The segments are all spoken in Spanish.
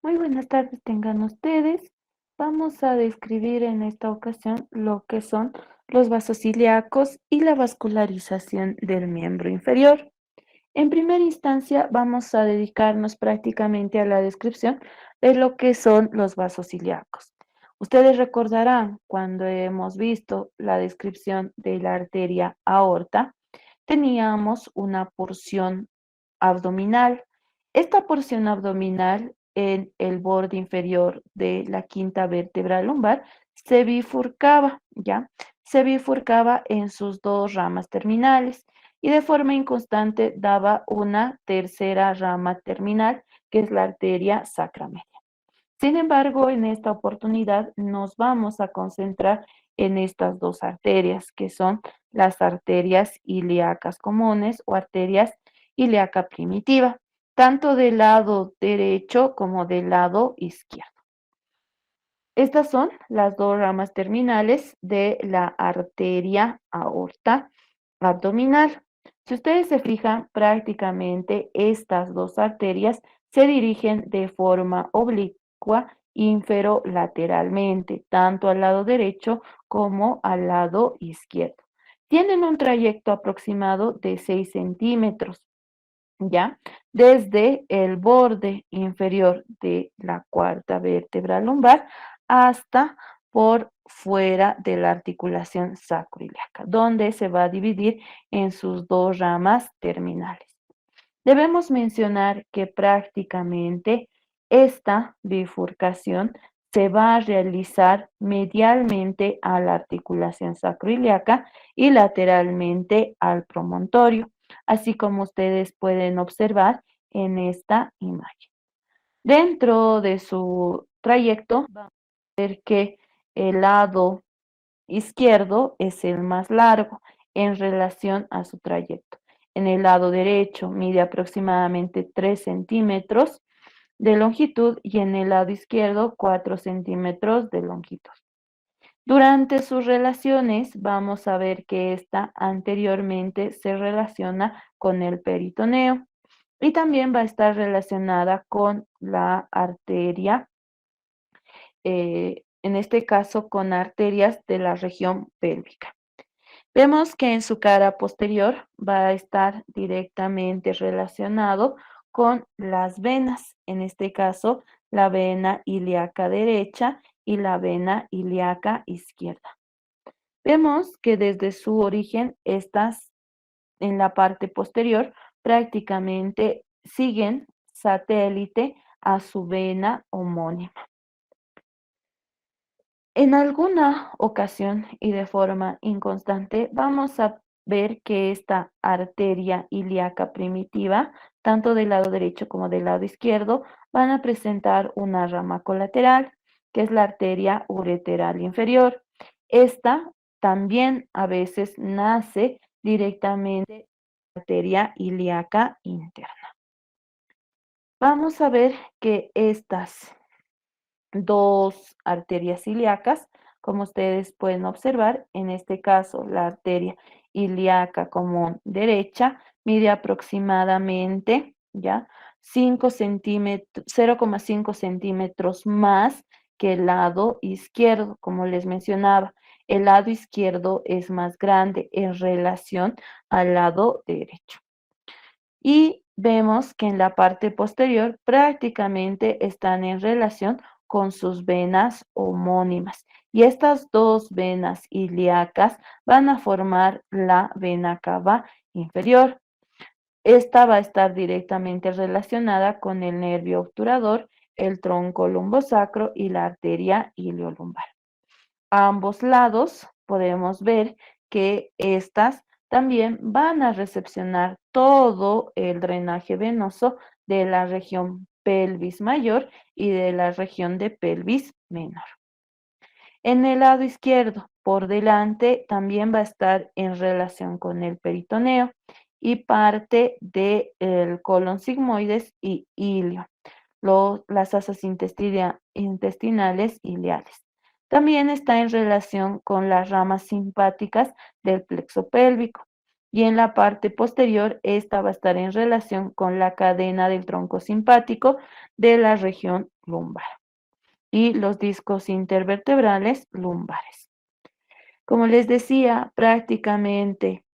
Muy buenas tardes tengan ustedes. Vamos a describir en esta ocasión lo que son los vasos ilíacos y la vascularización del miembro inferior. En primera instancia, vamos a dedicarnos prácticamente a la descripción de lo que son los vasos ilíacos. Ustedes recordarán cuando hemos visto la descripción de la arteria aorta, teníamos una porción abdominal. Esta porción abdominal en el borde inferior de la quinta vértebra lumbar se bifurcaba, ¿ya? Se bifurcaba en sus dos ramas terminales y de forma inconstante daba una tercera rama terminal, que es la arteria sacramedia. Sin embargo, en esta oportunidad nos vamos a concentrar en estas dos arterias, que son las arterias ilíacas comunes o arterias ilíaca primitiva, tanto del lado derecho como del lado izquierdo. Estas son las dos ramas terminales de la arteria aorta abdominal. Si ustedes se fijan, prácticamente estas dos arterias se dirigen de forma oblicua inferolateralmente, tanto al lado derecho como al lado izquierdo. Tienen un trayecto aproximado de 6 centímetros, ¿ya? Desde el borde inferior de la cuarta vértebra lumbar hasta por fuera de la articulación sacroiliaca, donde se va a dividir en sus dos ramas terminales. Debemos mencionar que prácticamente esta bifurcación se va a realizar medialmente a la articulación sacroiliaca y lateralmente al promontorio, así como ustedes pueden observar en esta imagen. Dentro de su trayecto, vamos a ver que el lado izquierdo es el más largo en relación a su trayecto. En el lado derecho mide aproximadamente 3 centímetros de longitud y en el lado izquierdo 4 centímetros de longitud. Durante sus relaciones vamos a ver que esta anteriormente se relaciona con el peritoneo y también va a estar relacionada con la arteria, en este caso con arterias de la región pélvica. Vemos que en su cara posterior va a estar directamente relacionado con las venas, en este caso la vena ilíaca derecha y la vena ilíaca izquierda. Vemos que desde su origen estas en la parte posterior prácticamente siguen satélite a su vena homónima. En alguna ocasión y de forma inconstante, vamos a ver que esta arteria ilíaca primitiva, tanto del lado derecho como del lado izquierdo, van a presentar una rama colateral, que es la arteria ureteral inferior. Esta también a veces nace directamente de la arteria ilíaca interna. Vamos a ver que estas dos arterias ilíacas, como ustedes pueden observar, en este caso la arteria ilíaca común derecha mide aproximadamente, ¿ya? 5 centímetros, 0,5 centímetros más que el lado izquierdo, como les mencionaba. El lado izquierdo es más grande en relación al lado derecho. Y vemos que en la parte posterior prácticamente están en relación con sus venas homónimas. Y estas dos venas ilíacas van a formar la vena cava inferior. Esta va a estar directamente relacionada con el nervio obturador, el tronco lumbosacro y la arteria iliolumbar. A ambos lados podemos ver que estas también van a recepcionar todo el drenaje venoso de la región pelvis mayor y de la región de pelvis menor. En el lado izquierdo, por delante, también va a estar en relación con el peritoneo y parte del colon sigmoides y ilio, las asas intestinales ileales. También está en relación con las ramas simpáticas del plexo pélvico. Y en la parte posterior, esta va a estar en relación con la cadena del tronco simpático de la región lumbar y los discos intervertebrales lumbares. Como les decía, prácticamente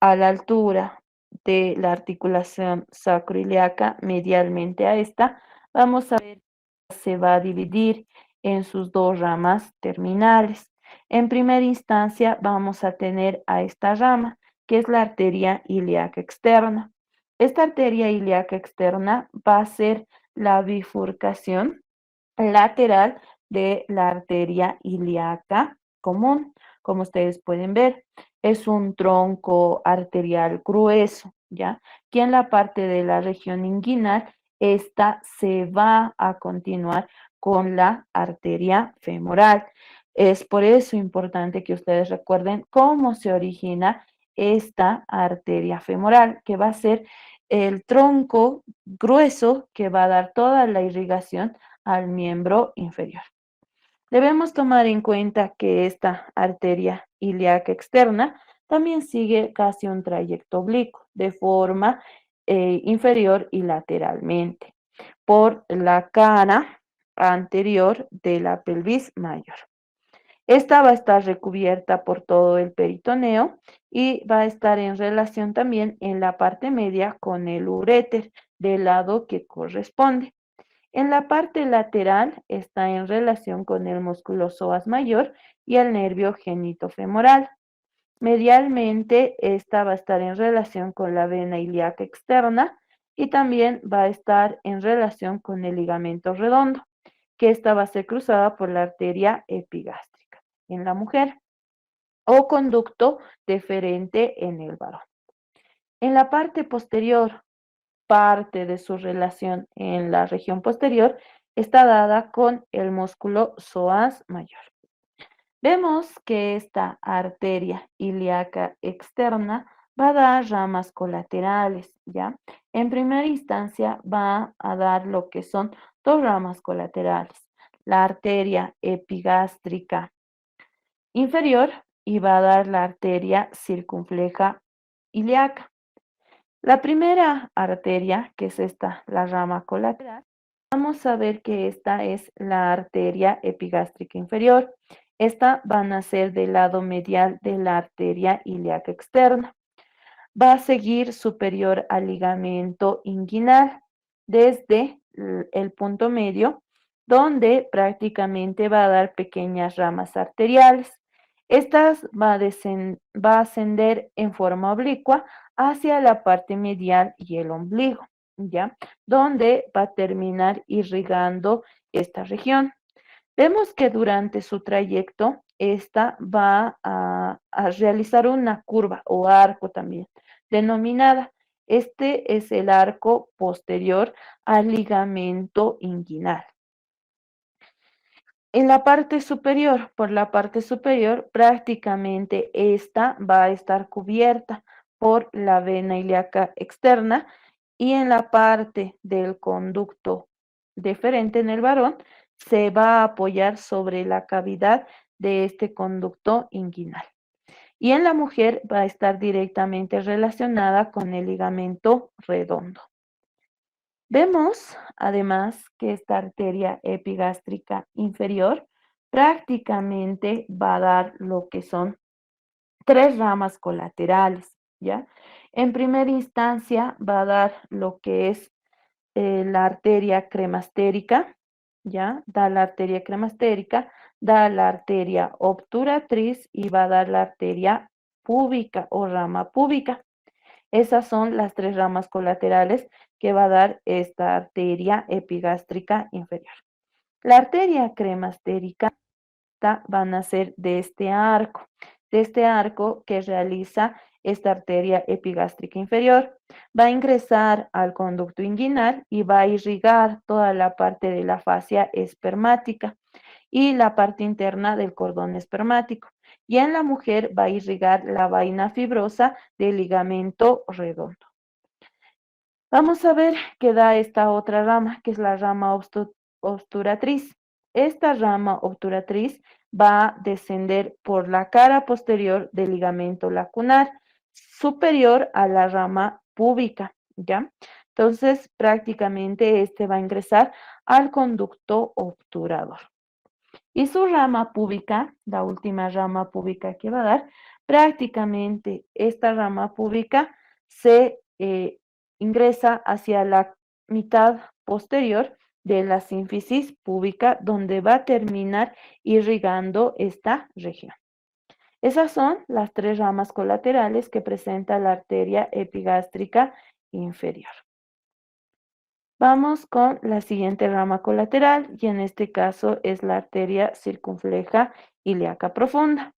a la altura de la articulación sacroiliaca, medialmente a esta, vamos a ver que se va a dividir en sus dos ramas terminales. En primera instancia vamos a tener a esta rama, que es la arteria ilíaca externa. Esta arteria ilíaca externa va a ser la bifurcación lateral de la arteria ilíaca común. Como ustedes pueden ver, es un tronco arterial grueso, ¿ya? Que en la parte de la región inguinal, esta se va a continuar con la arteria femoral. Es por eso importante que ustedes recuerden cómo se origina esta arteria femoral, que va a ser el tronco grueso que va a dar toda la irrigación al miembro inferior. Debemos tomar en cuenta que esta arteria ilíaca externa también sigue casi un trayecto oblicuo de forma inferior y lateralmente por la cara anterior de la pelvis mayor. Esta va a estar recubierta por todo el peritoneo y va a estar en relación también en la parte media con el uréter del lado que corresponde. En la parte lateral está en relación con el músculo psoas mayor y el nervio genitofemoral. Medialmente, esta va a estar en relación con la vena ilíaca externa y también va a estar en relación con el ligamento redondo, que esta va a ser cruzada por la arteria epigástrica en la mujer o conducto deferente en el varón. En la parte posterior, parte de su relación en la región posterior está dada con el músculo psoas mayor. Vemos que esta arteria ilíaca externa va a dar ramas colaterales, ¿ya? En primera instancia va a dar lo que son dos ramas colaterales, la arteria epigástrica inferior y va a dar la arteria circunfleja ilíaca. La primera arteria, que es esta, la rama colateral, vamos a ver que esta es la arteria epigástrica inferior. Esta va a nacer del lado medial de la arteria ilíaca externa. Va a seguir superior al ligamento inguinal desde el punto medio, donde prácticamente va a dar pequeñas ramas arteriales. Estas va a ascender en forma oblicua hacia la parte medial y el ombligo, ¿ya? Donde va a terminar irrigando esta región. Vemos que durante su trayecto, esta va a realizar una curva o arco también, denominada. Este es el arco posterior al ligamento inguinal. En la parte superior, por la parte superior, prácticamente esta va a estar cubierta por la vena ilíaca externa y en la parte del conducto deferente en el varón se va a apoyar sobre la cavidad de este conducto inguinal. Y en la mujer va a estar directamente relacionada con el ligamento redondo. Vemos además que esta arteria epigástrica inferior prácticamente va a dar lo que son tres ramas colaterales, ¿ya? En primera instancia va a dar lo que es la arteria cremastérica, ¿ya? Da la arteria cremastérica, da la arteria obturatriz y va a dar la arteria púbica o rama púbica. Esas son las tres ramas colaterales que va a dar esta arteria epigástrica inferior. La arteria cremastérica va a nacer de este arco que realiza esta arteria epigástrica inferior. Va a ingresar al conducto inguinal y va a irrigar toda la parte de la fascia espermática y la parte interna del cordón espermático. Y en la mujer va a irrigar la vaina fibrosa del ligamento redondo. Vamos a ver qué da esta otra rama, que es la rama obturatriz. Esta rama obturatriz va a descender por la cara posterior del ligamento lacunar, superior a la rama púbica, ¿ya? Entonces, prácticamente este va a ingresar al conducto obturador. Y su rama púbica, la última rama púbica que va a dar, prácticamente esta rama púbica se ingresa hacia la mitad posterior de la sínfisis púbica, donde va a terminar irrigando esta región. Esas son las tres ramas colaterales que presenta la arteria epigástrica inferior. Vamos con la siguiente rama colateral y en este caso es la arteria circunfleja ilíaca profunda.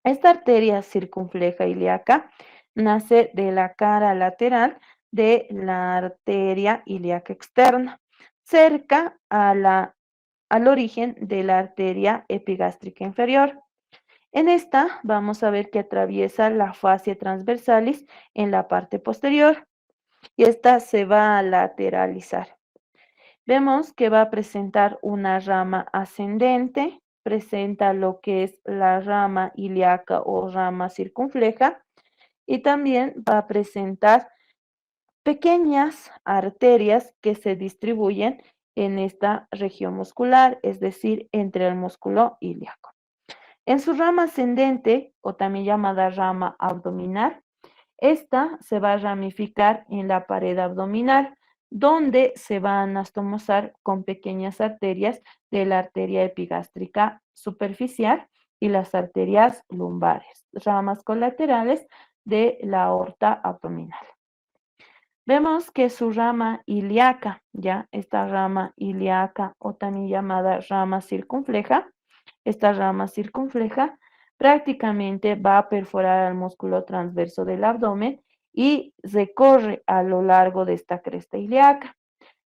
Esta arteria circunfleja ilíaca nace de la cara lateral de la arteria ilíaca externa, cerca al origen de la arteria epigástrica inferior. En esta vamos a ver que atraviesa la fascia transversalis en la parte posterior y esta se va a lateralizar. Vemos que va a presentar una rama ascendente, presenta lo que es la rama ilíaca o rama circunfleja y también va a presentar pequeñas arterias que se distribuyen en esta región muscular, es decir, entre el músculo ilíaco. En su rama ascendente, o también llamada rama abdominal, esta se va a ramificar en la pared abdominal, donde se va a anastomosar con pequeñas arterias de la arteria epigástrica superficial y las arterias lumbares, ramas colaterales de la aorta abdominal. Vemos que su rama ilíaca, ya esta rama ilíaca o también llamada rama circunfleja, esta rama circunfleja prácticamente va a perforar al músculo transverso del abdomen y recorre a lo largo de esta cresta ilíaca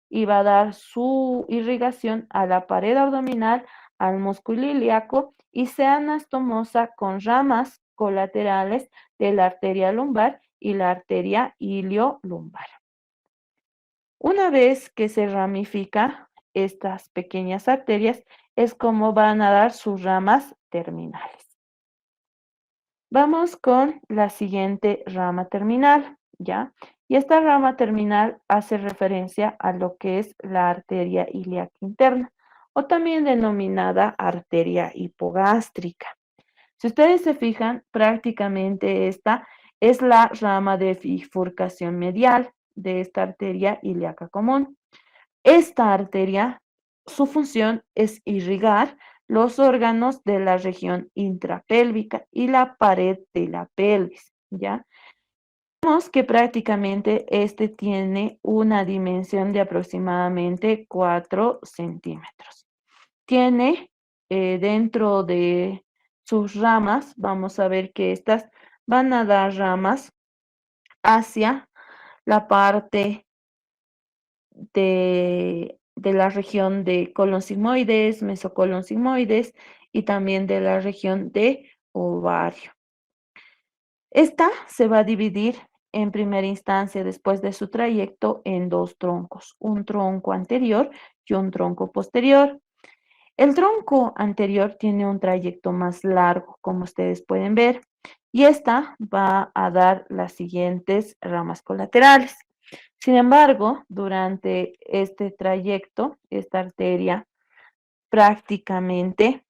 y va a dar su irrigación a la pared abdominal, al músculo ilíaco y se anastomosa con ramas colaterales de la arteria lumbar y la arteria iliolumbar. Una vez que se ramifica estas pequeñas arterias, es como van a dar sus ramas terminales. Vamos con la siguiente rama terminal, ¿ya? Y esta rama terminal hace referencia a lo que es la arteria ilíaca interna, o también denominada arteria hipogástrica. Si ustedes se fijan, prácticamente esta es la rama de bifurcación medial de esta arteria ilíaca común. Esta arteria, su función es irrigar los órganos de la región intrapélvica y la pared de la pelvis, ¿ya? Vemos que prácticamente este tiene una dimensión de aproximadamente 4 centímetros. Tiene dentro de sus ramas, vamos a ver que estas van a dar ramas hacia la parte de la región de colon sigmoides, mesocolon sigmoides y también de la región de ovario. Esta se va a dividir en primera instancia después de su trayecto en dos troncos, un tronco anterior y un tronco posterior. El tronco anterior tiene un trayecto más largo, como ustedes pueden ver, y esta va a dar las siguientes ramas colaterales. Sin embargo, durante este trayecto, esta arteria prácticamente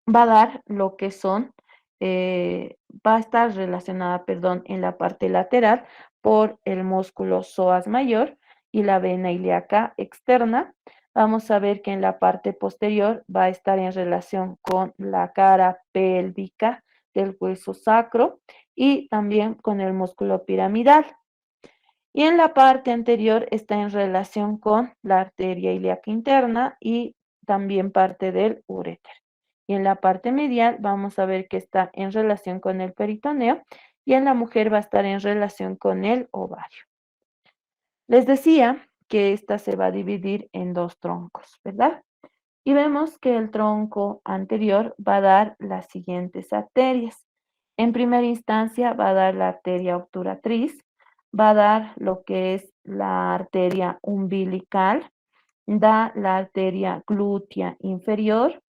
va a dar lo que son, va a estar relacionada, perdón, en la parte lateral por el músculo psoas mayor y la vena ilíaca externa. Vamos a ver que en la parte posterior va a estar en relación con la cara pélvica del hueso sacro y también con el músculo piramidal. Y en la parte anterior está en relación con la arteria ilíaca interna y también parte del uréter. Y en la parte medial vamos a ver que está en relación con el peritoneo y en la mujer va a estar en relación con el ovario. Les decía que esta se va a dividir en dos troncos, ¿verdad? Y vemos que el tronco anterior va a dar las siguientes arterias. En primera instancia va a dar la arteria obturatriz, va a dar lo que es la arteria umbilical, da la arteria glútea inferior,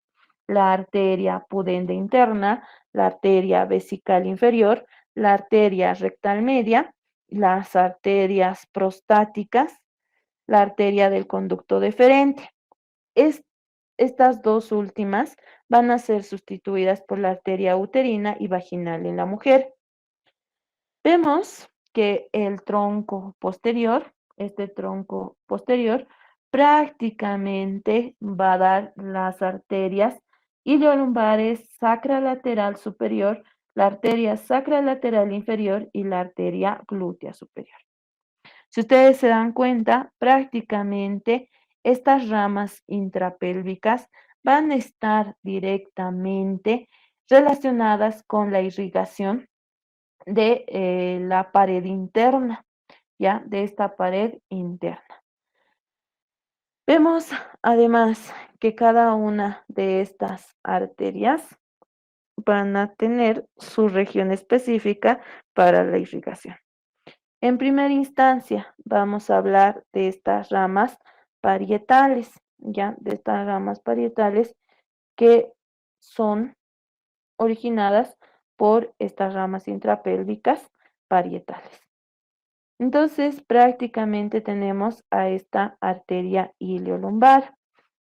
la arteria pudenda interna, la arteria vesical inferior, la arteria rectal media las arterias prostáticas, la arteria del conducto deferente. Estas dos últimas van a ser sustituidas por la arteria uterina y vaginal en la mujer. Vemos que el tronco posterior, este tronco posterior, prácticamente va a dar las arterias iliolumbares sacralateral superior, la arteria sacralateral inferior y la arteria glútea superior. Si ustedes se dan cuenta, prácticamente estas ramas intrapélvicas van a estar directamente relacionadas con la irrigación de la pared interna, ¿ya? De esta pared interna. Vemos además que cada una de estas arterias van a tener su región específica para la irrigación. En primera instancia, vamos a hablar de estas ramas parietales, ¿ya? De estas ramas parietales que son originadas por estas ramas intrapélvicas parietales. Entonces, prácticamente tenemos a esta arteria iliolumbar.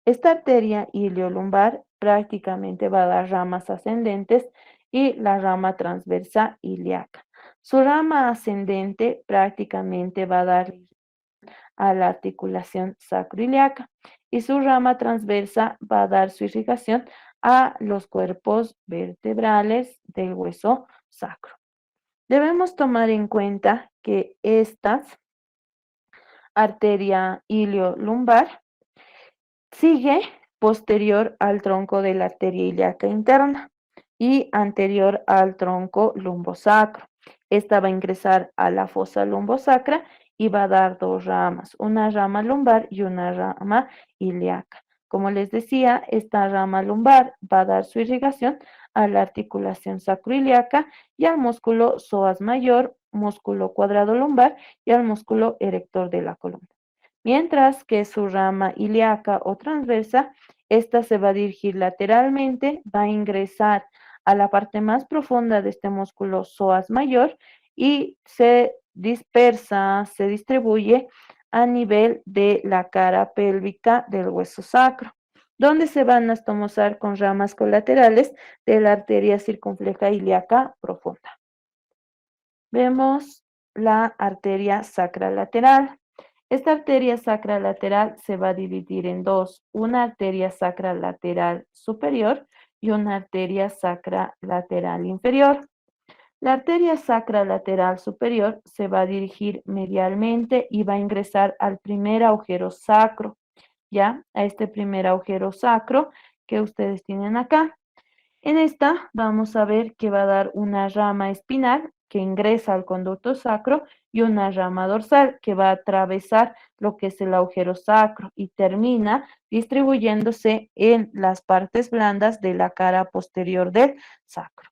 Esta arteria iliolumbar prácticamente va a dar ramas ascendentes y la rama transversa ilíaca. Su rama ascendente prácticamente va a dar a la articulación sacroiliaca y su rama transversa va a dar su irrigación a los cuerpos vertebrales del hueso sacro. Debemos tomar en cuenta que esta arteria iliolumbar sigue posterior al tronco de la arteria ilíaca interna y anterior al tronco lumbosacro. Esta va a ingresar a la fosa lumbosacra y va a dar dos ramas, una rama lumbar y una rama ilíaca. Como les decía, esta rama lumbar va a dar su irrigación a la articulación sacroiliaca y al músculo psoas mayor, músculo cuadrado lumbar y al músculo erector de la columna. Mientras que su rama ilíaca o transversa, esta se va a dirigir lateralmente, va a ingresar a la parte más profunda de este músculo psoas mayor y se dispersa, se distribuye a nivel de la cara pélvica del hueso sacro, donde se van a estomosar con ramas colaterales de la arteria circunfleja ilíaca profunda. Vemos la arteria sacralateral. Esta arteria sacralateral se va a dividir en dos, una arteria sacralateral superior y una arteria sacralateral inferior. La arteria sacralateral superior se va a dirigir medialmente y va a ingresar al primer agujero sacro, ¿ya? A este primer agujero sacro que ustedes tienen acá. En esta vamos a ver que va a dar una rama espinal que ingresa al conducto sacro y una rama dorsal que va a atravesar lo que es el agujero sacro y termina distribuyéndose en las partes blandas de la cara posterior del sacro.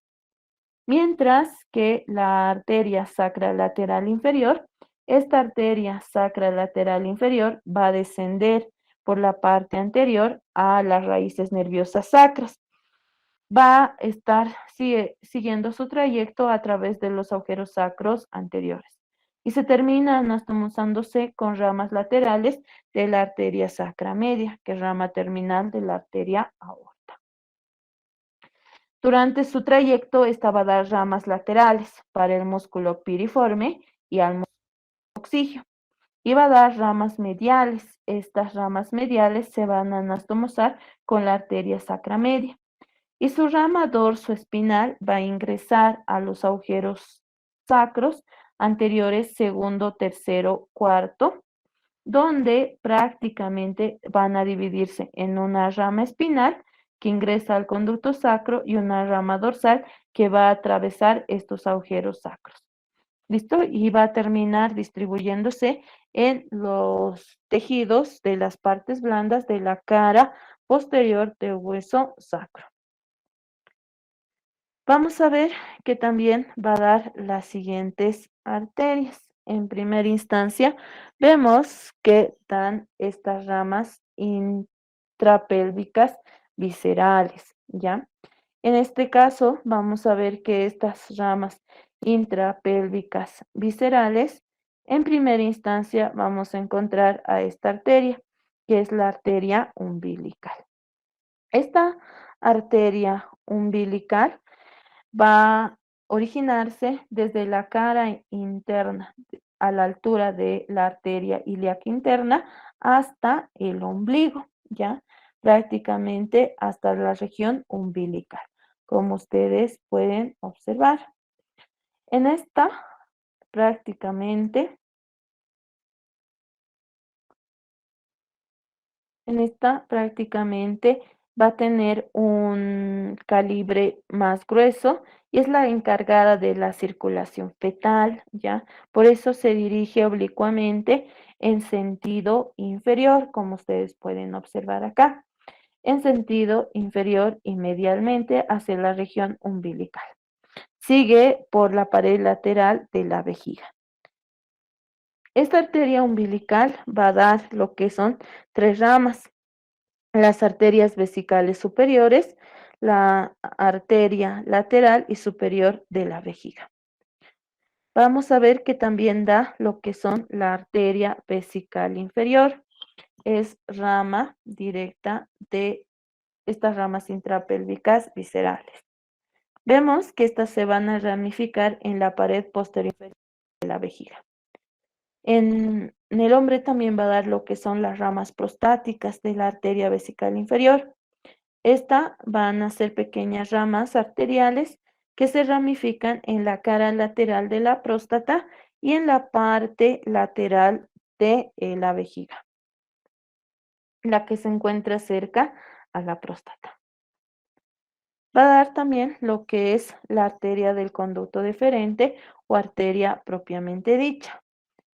Mientras que la arteria sacralateral inferior, esta arteria sacralateral inferior va a descender por la parte anterior a las raíces nerviosas sacras. Va a estar siguiendo su trayecto a través de los agujeros sacros anteriores y se termina anastomosándose con ramas laterales de la arteria sacra media, que es rama terminal de la arteria aorta. Durante su trayecto, esta va a dar ramas laterales para el músculo piriforme y al músculo coxígeo. Y va a dar ramas mediales. Estas ramas mediales se van a anastomosar con la arteria sacra media. Y su rama dorsoespinal va a ingresar a los agujeros sacros anteriores, segundo, tercero, cuarto, donde prácticamente van a dividirse en una rama espinal que ingresa al conducto sacro y una rama dorsal que va a atravesar estos agujeros sacros. ¿Listo? Y va a terminar distribuyéndose en los tejidos de las partes blandas de la cara posterior del hueso sacro. Vamos a ver que también va a dar las siguientes arterias. En primera instancia, vemos que dan estas ramas intrapélvicas viscerales, ¿ya? En este caso, vamos a ver que estas ramas intrapélvicas viscerales En primera instancia vamos a encontrar a esta arteria, que es la arteria umbilical. Esta arteria umbilical va a originarse desde la cara interna a la altura de la arteria ilíaca interna hasta el ombligo, ¿ya? Prácticamente hasta la región umbilical, como ustedes pueden observar. En esta prácticamente va a tener un calibre más grueso y es la encargada de la circulación fetal, ¿ya? Por eso se dirige oblicuamente en sentido inferior, como ustedes pueden observar acá, en sentido inferior y medialmente hacia la región umbilical. Sigue por la pared lateral de la vejiga. Esta arteria umbilical va a dar lo que son tres ramas: las arterias vesicales superiores, la arteria lateral y superior de la vejiga. Vamos a ver que también da lo que son la arteria vesical inferior. Es rama directa de estas ramas intrapélvicas viscerales. Vemos que estas se van a ramificar en la pared posterior de la vejiga. En el hombre también va a dar lo que son las ramas prostáticas de la arteria vesical inferior. Esta van a ser pequeñas ramas arteriales que se ramifican en la cara lateral de la próstata y en la parte lateral de la vejiga, la que se encuentra cerca a la próstata. Va a dar también lo que es la arteria del conducto deferente o arteria propiamente dicha.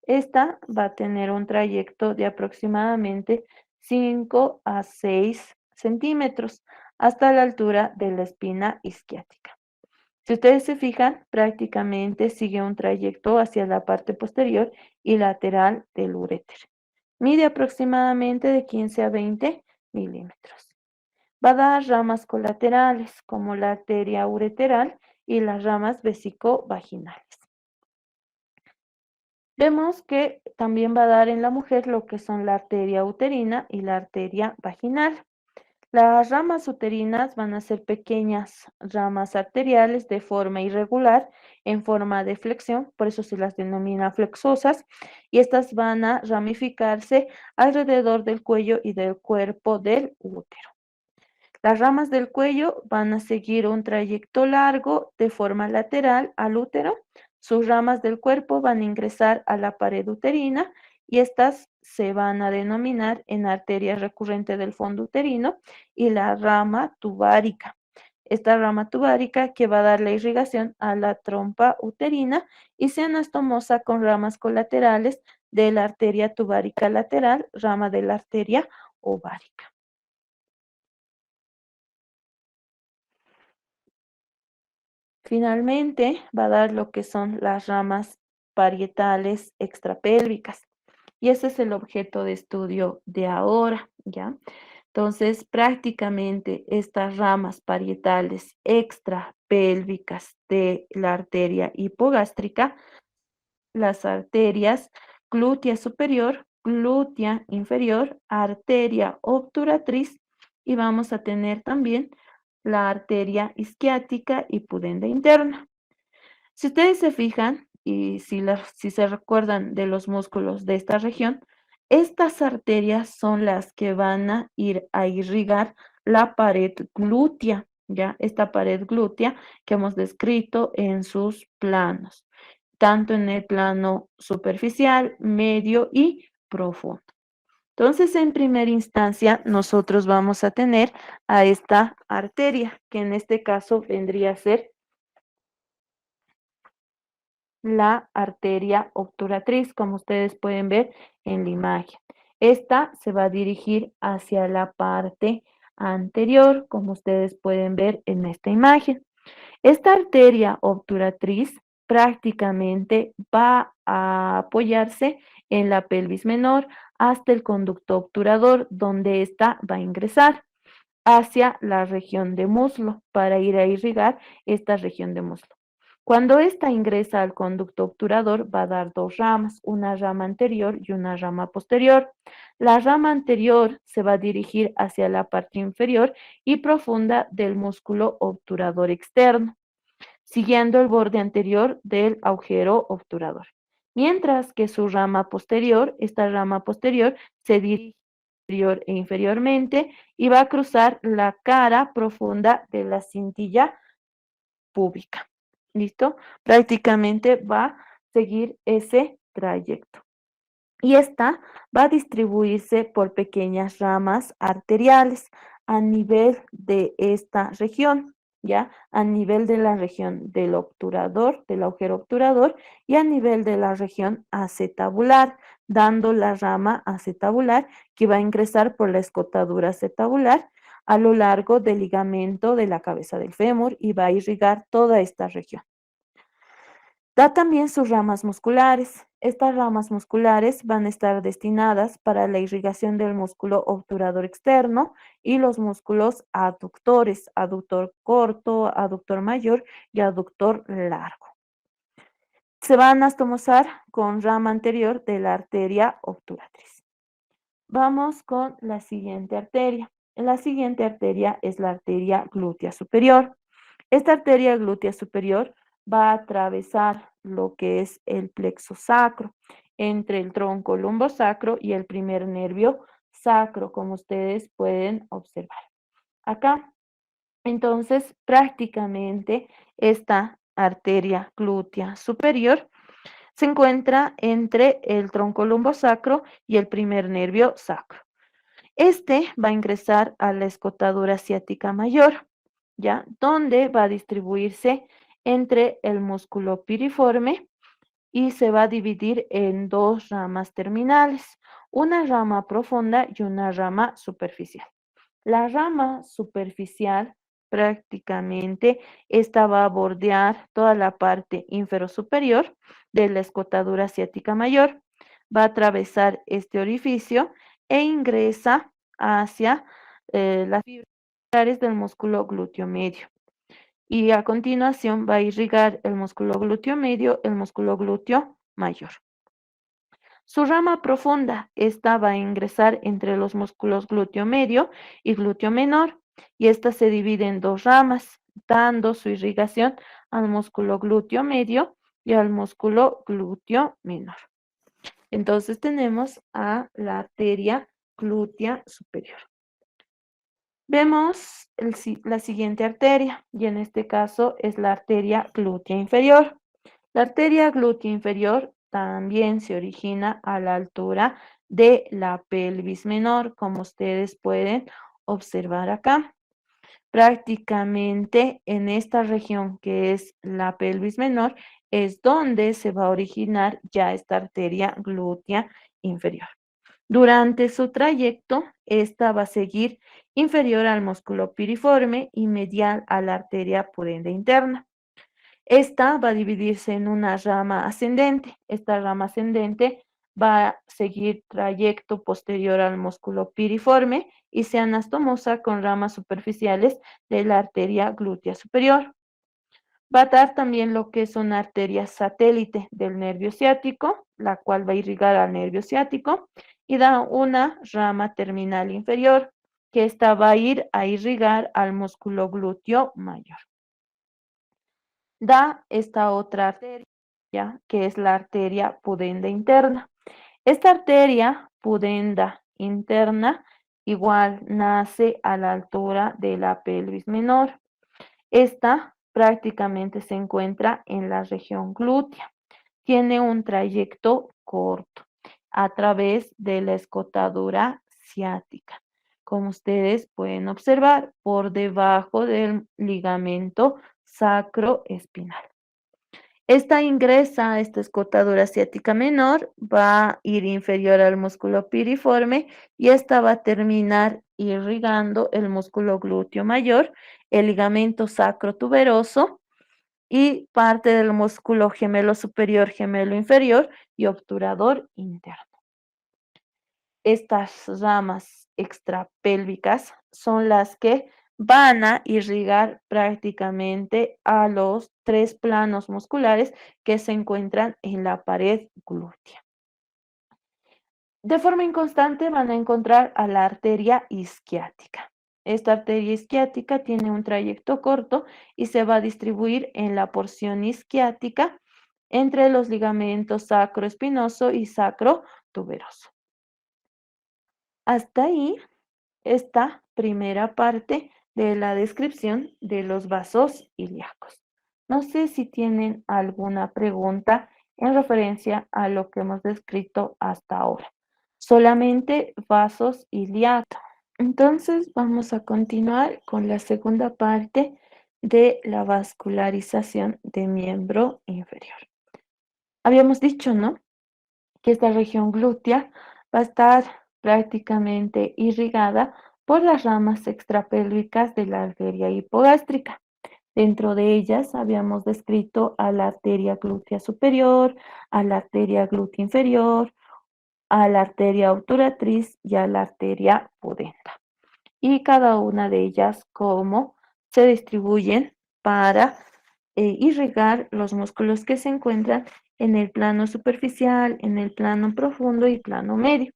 Esta va a tener un trayecto de aproximadamente 5 a 6 centímetros hasta la altura de la espina isquiática. Si ustedes se fijan, prácticamente sigue un trayecto hacia la parte posterior y lateral del uréter. Mide aproximadamente de 15 a 20 milímetros. Va a dar ramas colaterales como la arteria ureteral y las ramas vesicovaginales. Vemos que también va a dar en la mujer lo que son la arteria uterina y la arteria vaginal. Las ramas uterinas van a ser pequeñas ramas arteriales de forma irregular, en forma de flexión, por eso se las denomina flexosas, y estas van a ramificarse alrededor del cuello y del cuerpo del útero. Las ramas del cuello van a seguir un trayecto largo de forma lateral al útero. Sus ramas del cuerpo van a ingresar a la pared uterina y estas se van a denominar en arteria recurrente del fondo uterino y la rama tubárica. Esta rama tubárica que va a dar la irrigación a la trompa uterina y se anastomosa con ramas colaterales de la arteria tubárica lateral, rama de la arteria ovárica. Finalmente, va a dar lo que son las ramas parietales extrapélvicas. Y ese es el objeto de estudio de ahora, ¿ya? Entonces, prácticamente estas ramas parietales extrapélvicas de la arteria hipogástrica, las arterias glútea superior, glútea inferior, arteria obturatriz y vamos a tener también la arteria isquiática y pudenda interna. Si ustedes se fijan y si se recuerdan de los músculos de esta región, estas arterias son las que van a ir a irrigar la pared glútea, ¿ya? Esta pared glútea que hemos descrito en sus planos, tanto en el plano superficial, medio y profundo. Entonces, en primera instancia, nosotros vamos a tener a esta arteria, que en este caso vendría a ser la arteria obturatriz, como ustedes pueden ver en la imagen. Esta se va a dirigir hacia la parte anterior, como ustedes pueden ver en esta imagen. Esta arteria obturatriz prácticamente va a apoyarse en la pelvis menor hasta el conducto obturador, donde ésta va a ingresar hacia la región de muslo para ir a irrigar esta región de muslo. Cuando ésta ingresa al conducto obturador va a dar dos ramas, una rama anterior y una rama posterior. La rama anterior se va a dirigir hacia la parte inferior y profunda del músculo obturador externo, siguiendo el borde anterior del agujero obturador. Mientras que su rama posterior, esta rama posterior, se dirige superior e inferiormente y va a cruzar la cara profunda de la cintilla púbica. ¿Listo? Prácticamente va a seguir ese trayecto. Y esta va a distribuirse por pequeñas ramas arteriales a nivel de esta región, ¿ya? A nivel de la región del obturador, del agujero obturador, y a nivel de la región acetabular, dando la rama acetabular que va a ingresar por la escotadura acetabular a lo largo del ligamento de la cabeza del fémur y va a irrigar toda esta región. Da también sus ramas musculares. Estas ramas musculares van a estar destinadas para la irrigación del músculo obturador externo y los músculos aductores, aductor corto, aductor mayor y aductor largo. Se van a anastomosar con rama anterior de la arteria obturatriz. Vamos con la siguiente arteria. La siguiente arteria es la arteria glútea superior. Esta arteria glútea superior va a atravesar lo que es el plexo sacro, entre el tronco lumbosacro y el primer nervio sacro, como ustedes pueden observar acá. Entonces, prácticamente esta arteria glútea superior se encuentra entre el tronco lumbosacro y el primer nervio sacro. Este va a ingresar a la escotadura ciática mayor, ¿ya? Donde va a distribuirse entre el músculo piriforme y se va a dividir en dos ramas terminales, una rama profunda y una rama superficial. La rama superficial prácticamente esta va a bordear toda la parte inferior de la escotadura ciática mayor, va a atravesar este orificio e ingresa hacia las fibras del músculo glúteo medio. Y a continuación va a irrigar el músculo glúteo medio, el músculo glúteo mayor. Su rama profunda, esta va a ingresar entre los músculos glúteo medio y glúteo menor, y esta se divide en dos ramas, dando su irrigación al músculo glúteo medio y al músculo glúteo menor. Entonces tenemos a la arteria glútea superior. Vemos la siguiente arteria, y en este caso es la arteria glútea inferior. La arteria glútea inferior también se origina a la altura de la pelvis menor, como ustedes pueden observar acá. Prácticamente en esta región que es la pelvis menor es donde se va a originar ya esta arteria glútea inferior. Durante su trayecto, esta va a seguir inferior al músculo piriforme y medial a la arteria pudenda interna. Esta va a dividirse en una rama ascendente. Esta rama ascendente va a seguir trayecto posterior al músculo piriforme y se anastomosa con ramas superficiales de la arteria glútea superior. Va a dar también lo que es una arteria satélite del nervio ciático, la cual va a irrigar al nervio ciático y da una rama terminal inferior, que esta va a ir a irrigar al músculo glúteo mayor. Da esta otra arteria, que es la arteria pudenda interna. Esta arteria pudenda interna igual nace a la altura de la pelvis menor. Esta prácticamente se encuentra en la región glútea. Tiene un trayecto corto a través de la escotadura ciática. Como ustedes pueden observar, por debajo del ligamento sacroespinal. Esta ingresa a esta escotadura ciática menor, va a ir inferior al músculo piriforme y esta va a terminar irrigando el músculo glúteo mayor, el ligamento sacrotuberoso y parte del músculo gemelo superior, gemelo inferior y obturador interno. Estas ramas extrapélvicas son las que van a irrigar prácticamente a los 3 planos musculares que se encuentran en la pared glútea. De forma inconstante van a encontrar a la arteria isquiática. Esta arteria isquiática tiene un trayecto corto y se va a distribuir en la porción isquiática entre los ligamentos sacroespinoso y sacrotuberoso. Hasta ahí esta primera parte de la descripción de los vasos ilíacos. No sé si tienen alguna pregunta en referencia a lo que hemos descrito hasta ahora. Solamente vasos ilíacos. Entonces vamos a continuar con la segunda parte de la vascularización de miembro inferior. Habíamos dicho, ¿no?, que esta región glútea va a estar prácticamente irrigada por las ramas extrapélvicas de la arteria hipogástrica. Dentro de ellas habíamos descrito a la arteria glútea superior, a la arteria glútea inferior, a la arteria obturatriz y a la arteria pudenda. Y cada una de ellas cómo se distribuyen para irrigar los músculos que se encuentran en el plano superficial, en el plano profundo y plano medio.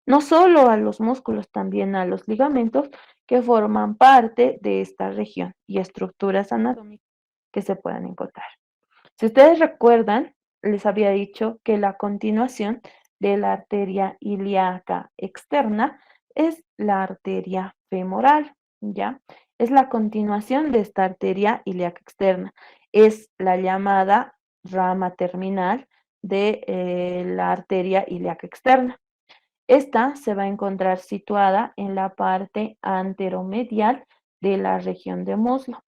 No solo a los músculos, también a los ligamentos que forman parte de esta región y estructuras anatómicas que se puedan encontrar. Si ustedes recuerdan, les había dicho que la continuación de la arteria ilíaca externa es la arteria femoral, ¿ya? Es la continuación de esta arteria ilíaca externa. Es la llamada rama terminal de la arteria ilíaca externa. Esta se va a encontrar situada en la parte anteromedial de la región de muslo.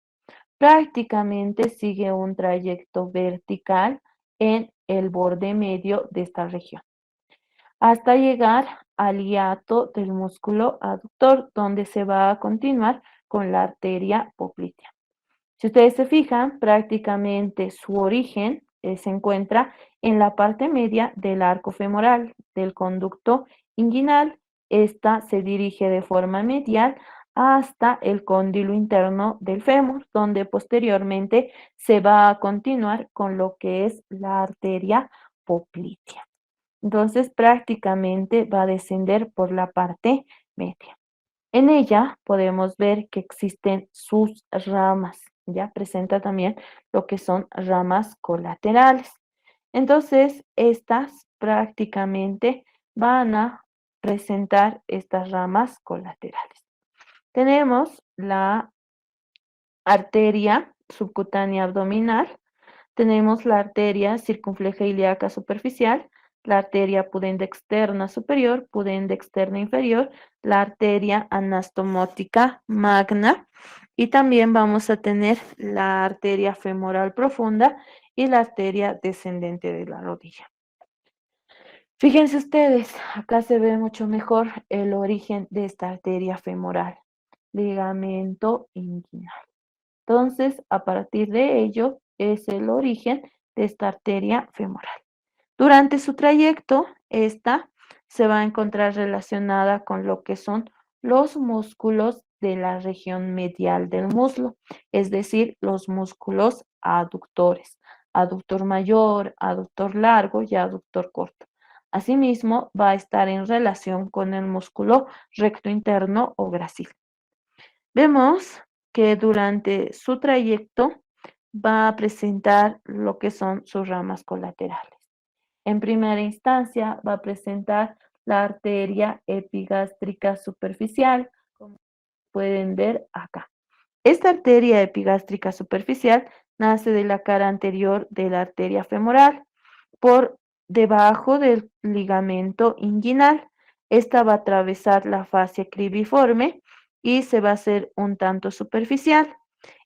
Prácticamente sigue un trayecto vertical en el borde medio de esta región, hasta llegar al hiato del músculo aductor, donde se va a continuar con la arteria poplitea. Si ustedes se fijan, prácticamente su origen se encuentra en la parte media del arco femoral, del conducto inguinal. Esta se dirige de forma medial hasta el cóndilo interno del fémur, donde posteriormente se va a continuar con lo que es la arteria poplitea. Entonces, prácticamente va a descender por la parte media. En ella podemos ver que existen sus ramas, ya presenta también lo que son ramas colaterales. Entonces, estas prácticamente van a presentar estas ramas colaterales. Tenemos la arteria subcutánea abdominal, tenemos la arteria circunfleja ilíaca superficial, la arteria pudenda externa superior, pudenda externa inferior, la arteria anastomótica magna y también vamos a tener la arteria femoral profunda y la arteria descendente de la rodilla. Fíjense ustedes, acá se ve mucho mejor el origen de esta arteria femoral, ligamento inguinal. Entonces, a partir de ello es el origen de esta arteria femoral. Durante su trayecto, esta se va a encontrar relacionada con lo que son los músculos de la región medial del muslo, es decir, los músculos aductores, aductor mayor, aductor largo y aductor corto. Asimismo, va a estar en relación con el músculo recto interno o gracil. Vemos que durante su trayecto va a presentar lo que son sus ramas colaterales. En primera instancia va a presentar la arteria epigástrica superficial, como pueden ver acá. Esta arteria epigástrica superficial nace de la cara anterior de la arteria femoral por debajo del ligamento inguinal. Esta va a atravesar la fascia cribiforme y se va a hacer un tanto superficial.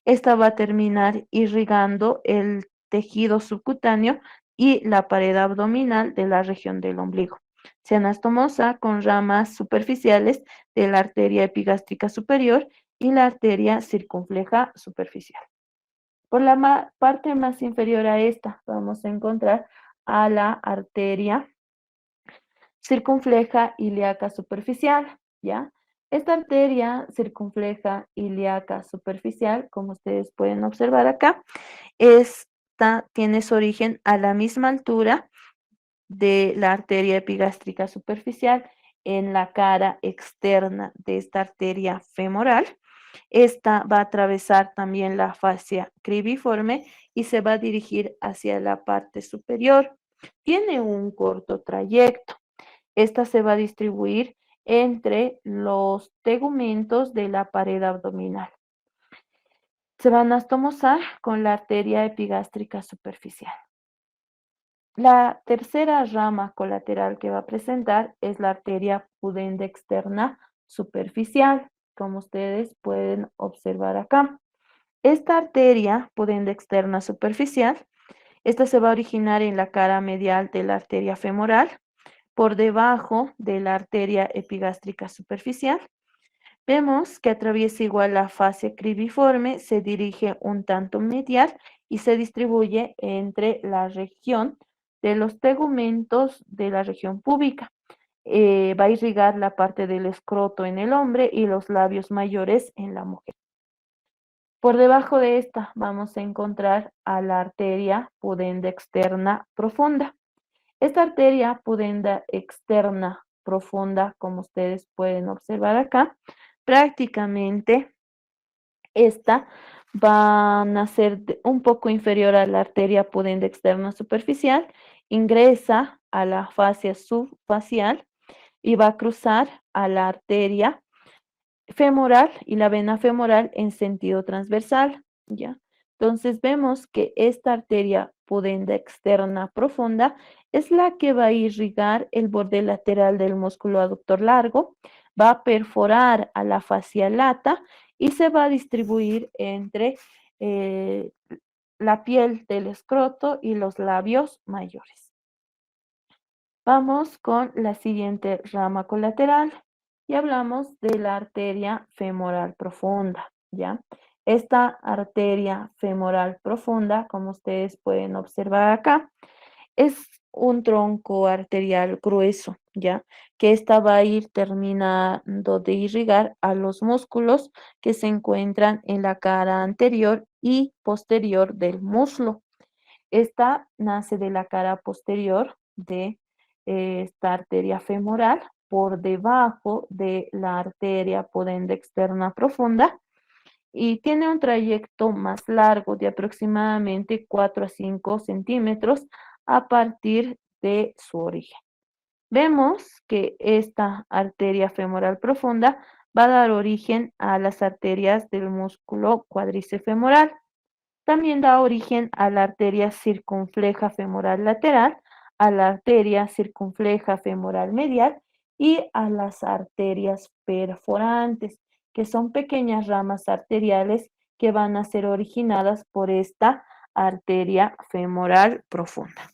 Esta va a terminar irrigando el tejido subcutáneo y la pared abdominal de la región del ombligo. Se anastomosa con ramas superficiales de la arteria epigástrica superior y la arteria circunfleja superficial. Por la parte más inferior a esta vamos a encontrar a la arteria circunfleja ilíaca superficial, ¿ya? Esta arteria circunfleja ilíaca superficial, como ustedes pueden observar acá, esta tiene su origen a la misma altura de la arteria epigástrica superficial en la cara externa de esta arteria femoral. Esta va a atravesar también la fascia cribiforme y se va a dirigir hacia la parte superior. Tiene un corto trayecto. Esta se va a distribuir entre los tegumentos de la pared abdominal. Se van a estomosar con la arteria epigástrica superficial. La tercera rama colateral que va a presentar es la arteria pudenda externa superficial, como ustedes pueden observar acá. Esta arteria pudenda externa superficial, esta se va a originar en la cara medial de la arteria femoral, por debajo de la arteria epigástrica superficial. Vemos que atraviesa igual la fascia cribiforme, se dirige un tanto medial y se distribuye entre la región de los tegumentos de la región púbica. Va a irrigar la parte del escroto en el hombre y los labios mayores en la mujer. Por debajo de esta vamos a encontrar a la arteria pudenda externa profunda. Esta arteria pudenda externa profunda, como ustedes pueden observar acá, prácticamente esta va a nacer un poco inferior a la arteria pudenda externa superficial, ingresa a la fascia subfacial y va a cruzar a la arteria femoral y la vena femoral en sentido transversal, ¿ya? Entonces vemos que esta arteria pudenda externa profunda es la que va a irrigar el borde lateral del músculo aductor largo, va a perforar a la fascia lata y se va a distribuir entre eh, la piel del escroto y los labios mayores. Vamos con la siguiente rama colateral y hablamos de la arteria femoral profunda, ¿ya? Esta arteria femoral profunda, como ustedes pueden observar acá, es un tronco arterial grueso, ¿ya? Que esta va a ir terminando de irrigar a los músculos que se encuentran en la cara anterior y posterior del muslo. Esta nace de la cara posterior de esta arteria femoral por debajo de la arteria pudenda externa profunda y tiene un trayecto más largo de aproximadamente 4 a 5 centímetros a partir de su origen. Vemos que esta arteria femoral profunda va a dar origen a las arterias del músculo cuádriceps femoral. También da origen a la arteria circunfleja femoral lateral, a la arteria circunfleja femoral medial y a las arterias perforantes, que son pequeñas ramas arteriales que van a ser originadas por esta arteria femoral profunda.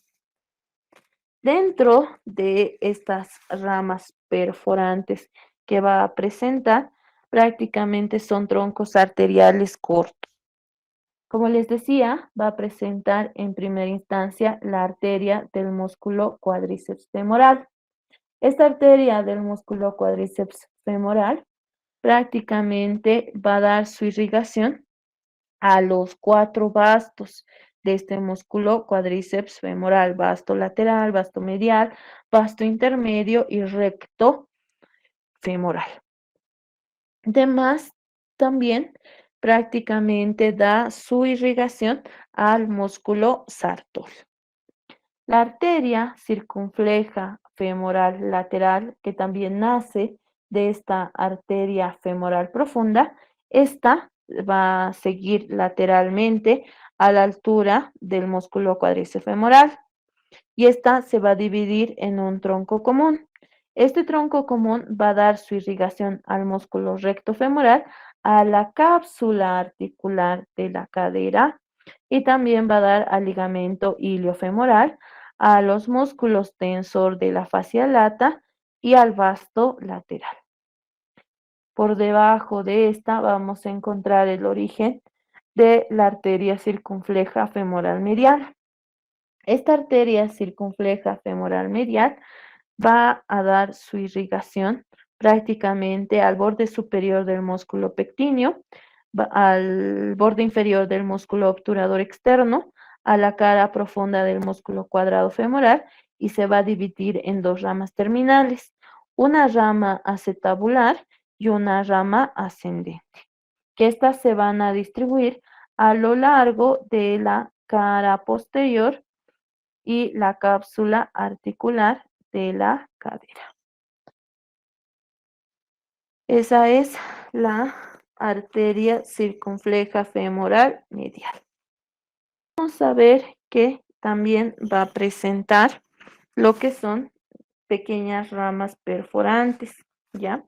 Dentro de estas ramas perforantes que va a presentar, prácticamente son troncos arteriales cortos. Como les decía, va a presentar en primera instancia la arteria del músculo cuádriceps femoral. Esta arteria del músculo cuádriceps femoral prácticamente va a dar su irrigación a los 4 bastos de este músculo cuádriceps femoral: vasto lateral, vasto medial, vasto intermedio y recto femoral. Además, también prácticamente da su irrigación al músculo sartor. La arteria circunfleja femoral lateral, que también nace de esta arteria femoral profunda, esta va a seguir lateralmente a la altura del músculo cuádriceps femoral y esta se va a dividir en un tronco común. Este tronco común va a dar su irrigación al músculo recto femoral, a la cápsula articular de la cadera y también va a dar al ligamento iliofemoral, a los músculos tensor de la fascia lata y al vasto lateral. Por debajo de esta vamos a encontrar el origen de la arteria circunfleja femoral medial. Esta arteria circunfleja femoral medial va a dar su irrigación prácticamente al borde superior del músculo pectíneo, al borde inferior del músculo obturador externo, a la cara profunda del músculo cuadrado femoral y se va a dividir en dos ramas terminales, una rama acetabular y una rama ascendente, que estas se van a distribuir a lo largo de la cara posterior y la cápsula articular de la cadera. Esa es la arteria circunfleja femoral medial. Vamos a ver que también va a presentar lo que son pequeñas ramas perforantes, ¿ya?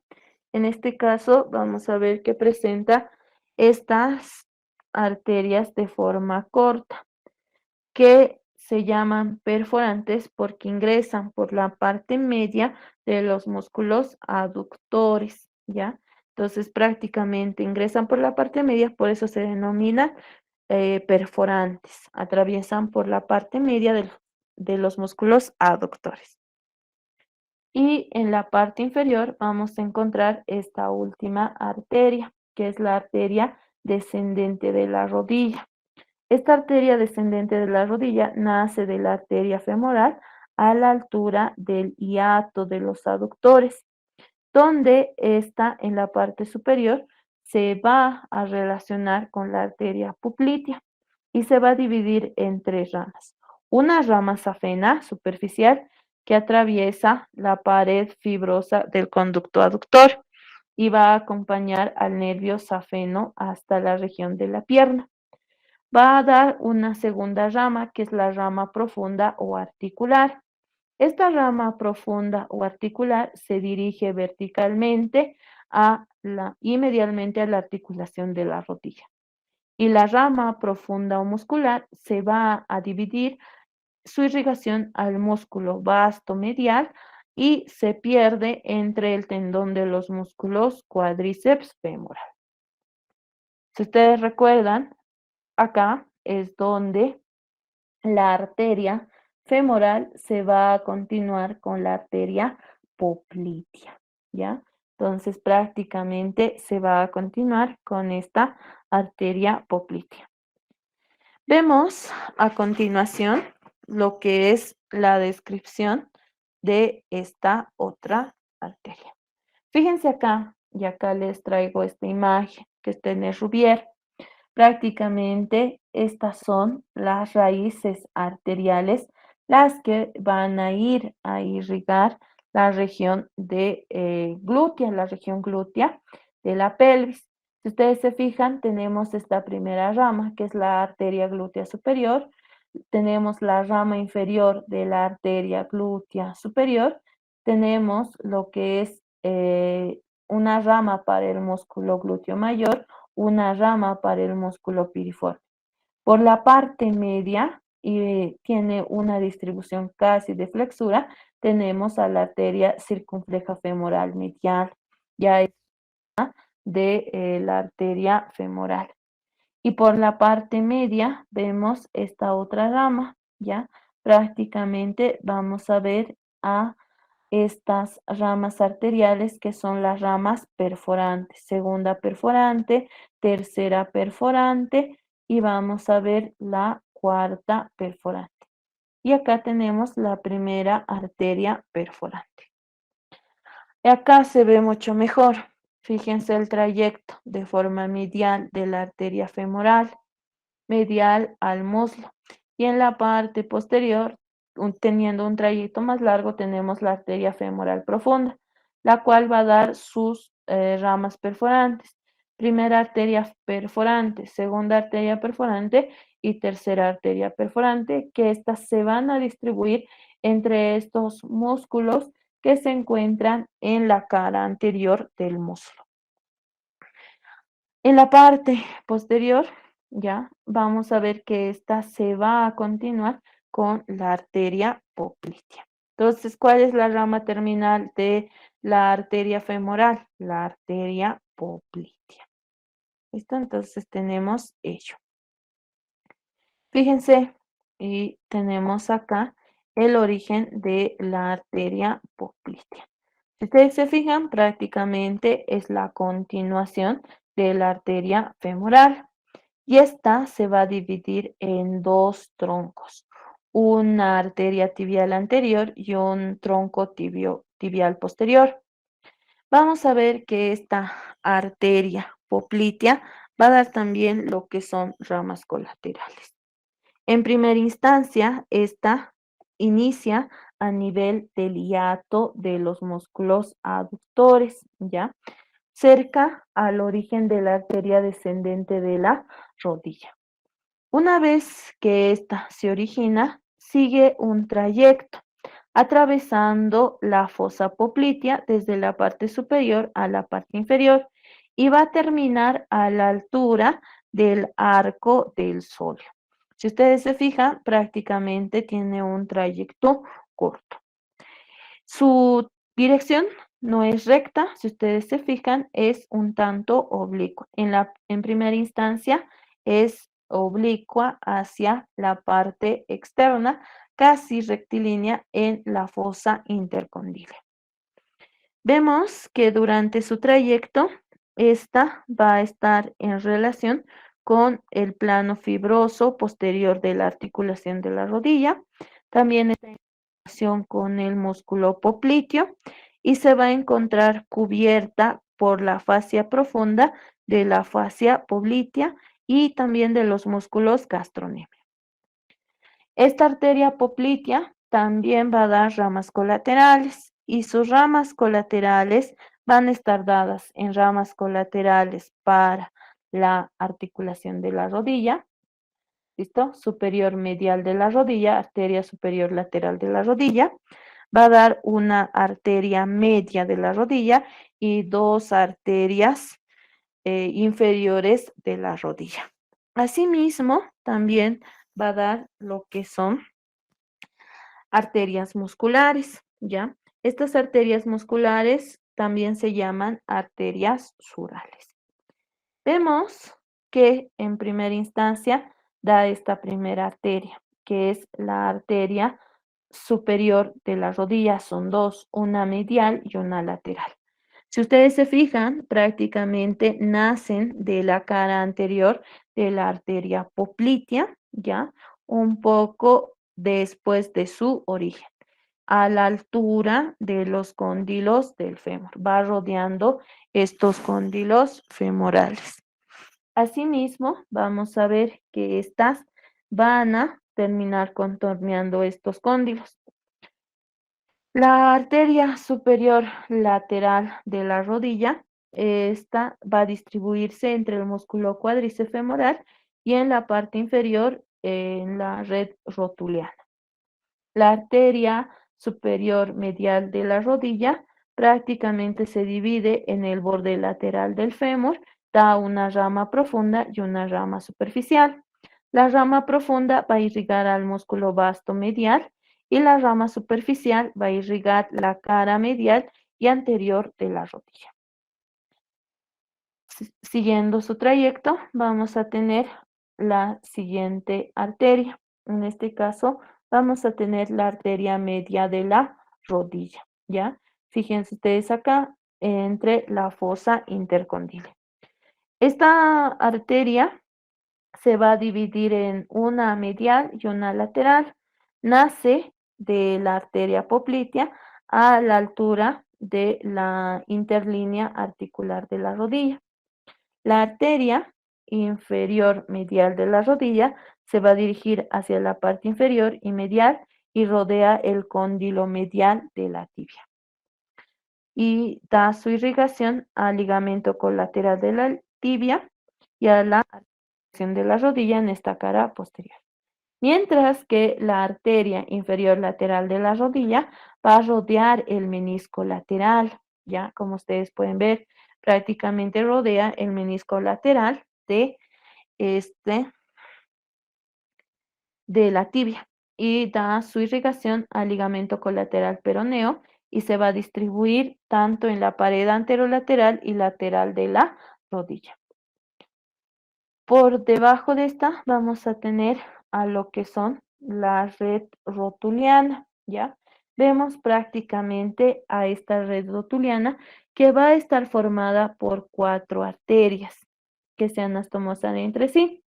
En este caso vamos a ver que presenta estas arterias de forma corta, que se llaman perforantes porque ingresan por la parte media de los músculos aductores, ¿ya? Entonces prácticamente ingresan por la parte media, por eso se denomina perforantes, atraviesan por la parte media de los músculos aductores. Y en la parte inferior vamos a encontrar esta última arteria, que es la arteria descendente de la rodilla. Esta arteria descendente de la rodilla nace de la arteria femoral a la altura del hiato de los aductores, donde esta en la parte superior se va a relacionar con la arteria poplitea y se va a dividir en tres ramas. Una rama safena superficial que atraviesa la pared fibrosa del conducto aductor y va a acompañar al nervio safeno hasta la región de la pierna. Va a dar una segunda rama que es la rama profunda o articular. Esta rama profunda o articular se dirige verticalmente y medialmente a la articulación de la rodilla. Y la rama profunda o muscular se va a dividir su irrigación al músculo vasto medial y se pierde entre el tendón de los músculos cuádriceps femoral. Si ustedes recuerdan, acá es donde la arteria femoral se va a continuar con la arteria poplitea, ¿ya? Entonces prácticamente se va a continuar con esta arteria poplitea. Vemos a continuación lo que es la descripción de esta otra arteria. Fíjense acá, y acá les traigo esta imagen que está en el Rubier. Prácticamente estas son las raíces arteriales, las que van a ir a irrigar la región de glútea, la región glútea de la pelvis. Si ustedes se fijan, tenemos esta primera rama, que es la arteria glútea superior. Tenemos la rama inferior de la arteria glútea superior. Tenemos lo que es una rama para el músculo glúteo mayor, una rama para el músculo piriforme. Por la parte media, y tiene una distribución casi de flexura, tenemos a la arteria circunfleja femoral medial, ya es de la arteria femoral. Y por la parte media vemos esta otra rama, ¿ya? Prácticamente vamos a ver a estas ramas arteriales que son las ramas perforantes, segunda perforante, tercera perforante y vamos a ver la cuarta perforante. Y acá tenemos la primera arteria perforante. Y acá se ve mucho mejor. Fíjense el trayecto de forma medial de la arteria femoral, medial al muslo. Y en la parte posterior, teniendo un trayecto más largo, tenemos la arteria femoral profunda, la cual va a dar sus ramas perforantes. Primera arteria perforante, segunda arteria perforante y tercera arteria perforante, que estas se van a distribuir entre estos músculos que se encuentran en la cara anterior del muslo. En la parte posterior, ya vamos a ver que esta se va a continuar con la arteria poplitea. Entonces, ¿cuál es la rama terminal de la arteria femoral? La arteria poplitea. ¿Listo? Entonces tenemos ello. Fíjense, y tenemos acá el origen de la arteria poplitea. Si ustedes se fijan, prácticamente es la continuación de la arteria femoral y esta se va a dividir en dos troncos, una arteria tibial anterior y un tronco tibial posterior. Vamos a ver que esta arteria poplitea va a dar también lo que son ramas colaterales. En primera instancia, esta inicia a nivel del hiato de los músculos aductores, ¿ya? Cerca al origen de la arteria descendente de la rodilla. Una vez que esta se origina, sigue un trayecto atravesando la fosa poplitea desde la parte superior a la parte inferior y va a terminar a la altura del arco del sóleo. Si ustedes se fijan, prácticamente tiene un trayecto corto. Su dirección no es recta, si ustedes se fijan, es un tanto oblicua. En primera instancia es oblicua hacia la parte externa, casi rectilínea en la fosa intercondyle. Vemos que durante su trayecto, esta va a estar en relación con el plano fibroso posterior de la articulación de la rodilla. También está en relación con el músculo popliteo y se va a encontrar cubierta por la fascia profunda de la fascia poplitea y también de los músculos gastrocnemios. Esta arteria poplitea también va a dar ramas colaterales y sus ramas colaterales van a estar dadas en ramas colaterales para la articulación de la rodilla, ¿listo? Superior medial de la rodilla, arteria superior lateral de la rodilla, va a dar una arteria media de la rodilla y dos arterias inferiores de la rodilla. Asimismo, también va a dar lo que son arterias musculares, ¿ya? Estas arterias musculares también se llaman arterias surales. Vemos que en primera instancia da esta primera arteria, que es la arteria superior de la rodilla. Son dos, una medial y una lateral. Si ustedes se fijan, prácticamente nacen de la cara anterior de la arteria poplitea, ¿ya? Un poco después de su origen, a la altura de los cóndilos del fémur. Va rodeando estos cóndilos femorales. Asimismo, vamos a ver que estas van a terminar contorneando estos cóndilos. La arteria superior lateral de la rodilla, esta va a distribuirse entre el músculo cuádriceps femoral y en la parte inferior en la red rotuliana. La arteria superior medial de la rodilla prácticamente se divide en el borde lateral del fémur, da una rama profunda y una rama superficial. La rama profunda va a irrigar al músculo vasto medial y la rama superficial va a irrigar la cara medial y anterior de la rodilla. Siguiendo su trayecto, vamos a tener la siguiente arteria. En este caso, vamos a tener la arteria media de la rodilla, ¿ya? Fíjense ustedes acá, entre la fosa intercondyle. Esta arteria se va a dividir en una medial y una lateral. Nace de la arteria poplitea a la altura de la interlínea articular de la rodilla. La arteria inferior medial de la rodilla se va a dirigir hacia la parte inferior y medial y rodea el cóndilo medial de la tibia. Y da su irrigación al ligamento colateral de la tibia y a la articulación de la rodilla en esta cara posterior. Mientras que la arteria inferior lateral de la rodilla va a rodear el menisco lateral, ya como ustedes pueden ver, prácticamente rodea el menisco lateral de de la tibia y da su irrigación al ligamento colateral peroneo y se va a distribuir tanto en la pared anterolateral y lateral de la rodilla. Por debajo de esta vamos a tener a lo que son la red rotuliana, ¿ya? vemos prácticamente a esta red rotuliana que va a estar formada por 4 arterias que se anastomosan entre sí.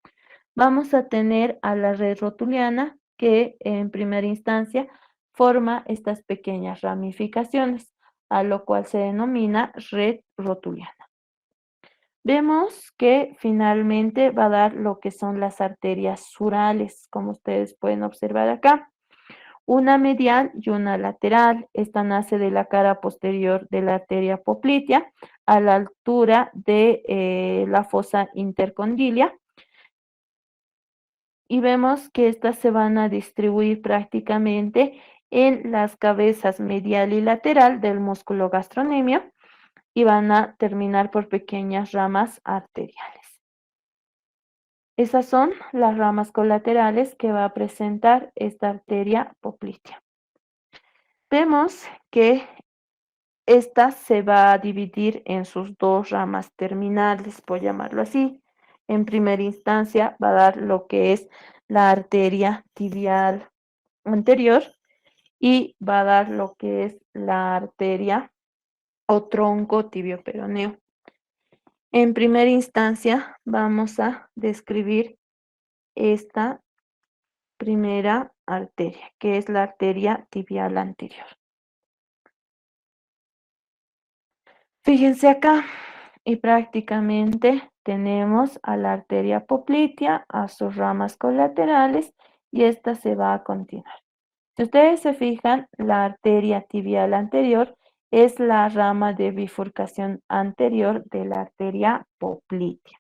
Vamos a tener a la red rotuliana que en primera instancia forma estas pequeñas ramificaciones, a lo cual se denomina red rotuliana. Vemos que finalmente va a dar lo que son las arterias surales, como ustedes pueden observar acá. Una medial y una lateral. Esta nace de la cara posterior de la arteria poplitea a la altura de la fosa intercondilia. Y vemos que estas se van a distribuir prácticamente en las cabezas medial y lateral del músculo gastrocnemio y van a terminar por pequeñas ramas arteriales. Esas son las ramas colaterales que va a presentar esta arteria poplitea. Vemos que esta se va a dividir en sus 2 ramas terminales, por llamarlo así. En primera instancia va a dar lo que es la arteria tibial anterior y va a dar lo que es la arteria o tronco tibio-peroneo. En primera instancia vamos a describir esta primera arteria, que es la arteria tibial anterior. Fíjense acá, y prácticamente tenemos a la arteria poplitea, a sus ramas colaterales, y esta se va a continuar. Si ustedes se fijan, la arteria tibial anterior es la rama de bifurcación anterior de la arteria poplitea.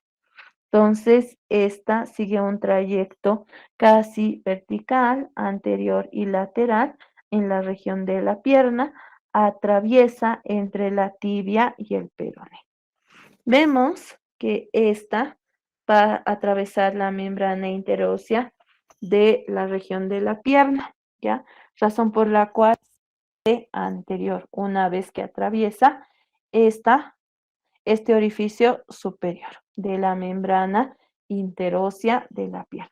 Entonces, esta sigue un trayecto casi vertical, anterior y lateral en la región de la pierna, atraviesa entre la tibia y el peroné. Vemos que esta va a atravesar la membrana interósea de la región de la pierna, ¿ya? Razón por la cual anterior, una vez que atraviesa este orificio superior de la membrana interósea de la pierna.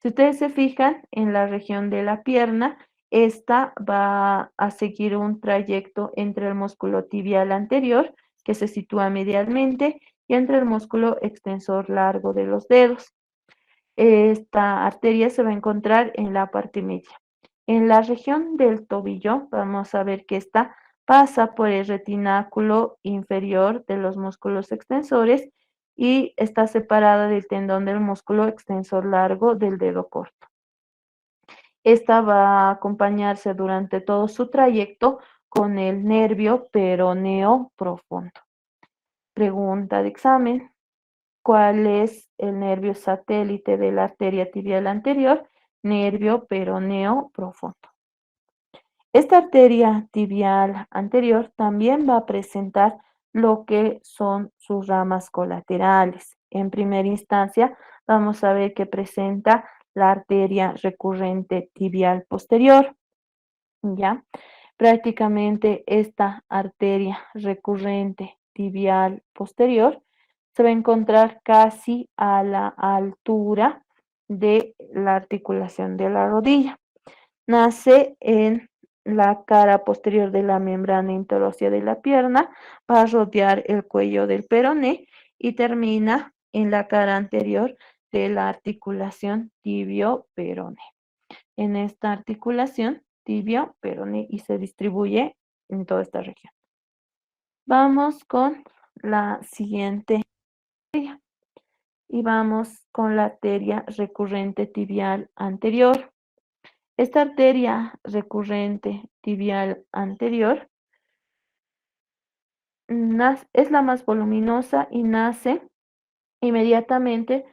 Si ustedes se fijan en la región de la pierna, esta va a seguir un trayecto entre el músculo tibial anterior, que se sitúa medialmente, y entre el músculo extensor largo de los dedos. Esta arteria se va a encontrar en la parte media. En la región del tobillo, vamos a ver que esta pasa por el retináculo inferior de los músculos extensores y está separada del tendón del músculo extensor largo del dedo corto. Esta va a acompañarse durante todo su trayecto con el nervio peroneo profundo. Pregunta de examen: ¿cuál es el nervio satélite de la arteria tibial anterior? Nervio peroneo profundo. Esta arteria tibial anterior también va a presentar lo que son sus ramas colaterales. En primera instancia, vamos a ver que presenta la arteria recurrente tibial posterior, ¿ya? Prácticamente esta arteria recurrente tibial posterior se va a encontrar casi a la altura de la articulación de la rodilla. Nace en la cara posterior de la membrana interósea de la pierna, va a rodear el cuello del peroné y termina en la cara anterior de la articulación tibio-peroné. En esta articulación tibio-peroné y se distribuye en toda esta región. Vamos con la siguiente arteria y vamos con la arteria recurrente tibial anterior. Esta arteria recurrente tibial anterior es la más voluminosa y nace inmediatamente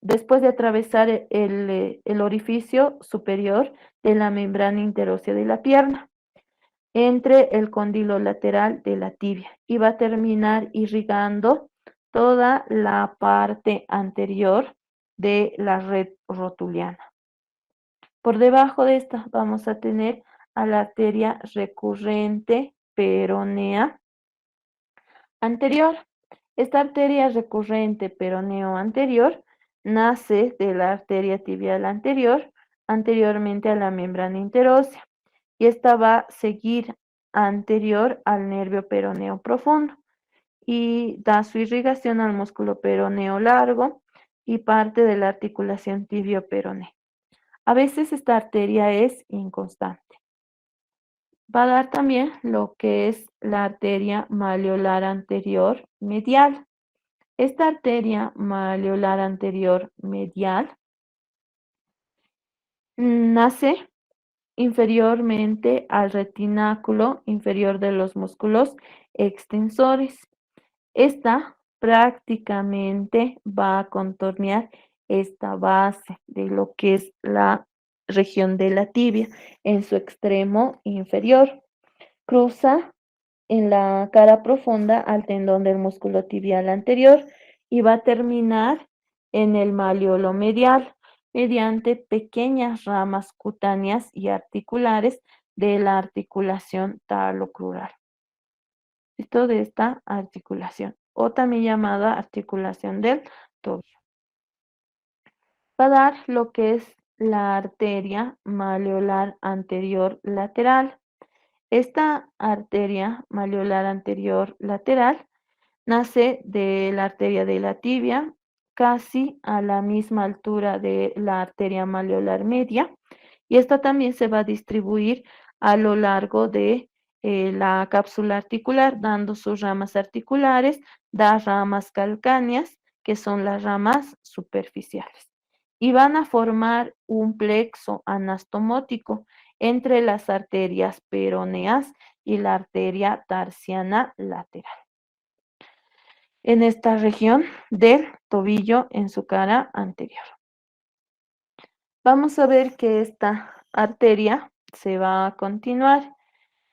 después de atravesar el orificio superior de la membrana interósea de la pierna, entre el cóndilo lateral de la tibia, y va a terminar irrigando toda la parte anterior de la red rotuliana. Por debajo de esta vamos a tener a la arteria recurrente peronea anterior. Esta arteria recurrente peroneo anterior nace de la arteria tibial anterior, anteriormente a la membrana interósea. y esta va a seguir anterior al nervio peroneo profundo y da su irrigación al músculo peroneo largo y parte de la articulación tibio-peronea. A veces esta arteria es inconstante. Va a dar también lo que es la arteria maleolar anterior medial. Esta arteria maleolar anterior medial nace inferiormente al retináculo inferior de los músculos extensores. Esta prácticamente va a contornear esta base de lo que es la región de la tibia en su extremo inferior. Cruza en la cara profunda al tendón del músculo tibial anterior y va a terminar en el maleolo medial mediante pequeñas ramas cutáneas y articulares de la articulación talocrural. Esto de esta articulación, o también llamada articulación del tobillo. Va a dar lo que es la arteria maleolar anterior lateral. Esta arteria maleolar anterior lateral nace de la arteria de la tibia, casi a la misma altura de la arteria maleolar media, y esta también se va a distribuir a lo largo de la cápsula articular, dando sus ramas articulares, da ramas calcáneas, que son las ramas superficiales, y van a formar un plexo anastomótico entre las arterias peroneas y la arteria tarsiana lateral en esta región del tobillo en su cara anterior. Vamos a ver que esta arteria se va a continuar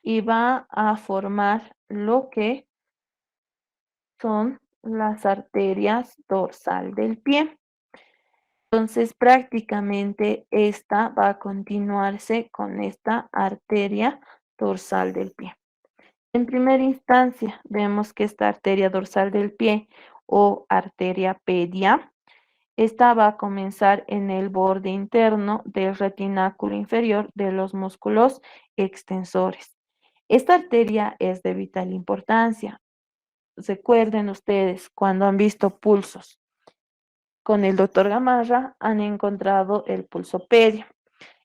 y va a formar lo que son las arterias dorsal del pie. Entonces, prácticamente esta va a continuarse con esta arteria dorsal del pie. En primera instancia, vemos que esta arteria dorsal del pie o arteria pedia, esta va a comenzar en el borde interno del retináculo inferior de los músculos extensores. Esta arteria es de vital importancia. Recuerden ustedes, cuando han visto pulsos con el doctor Gamarra, han encontrado el pulso pedio.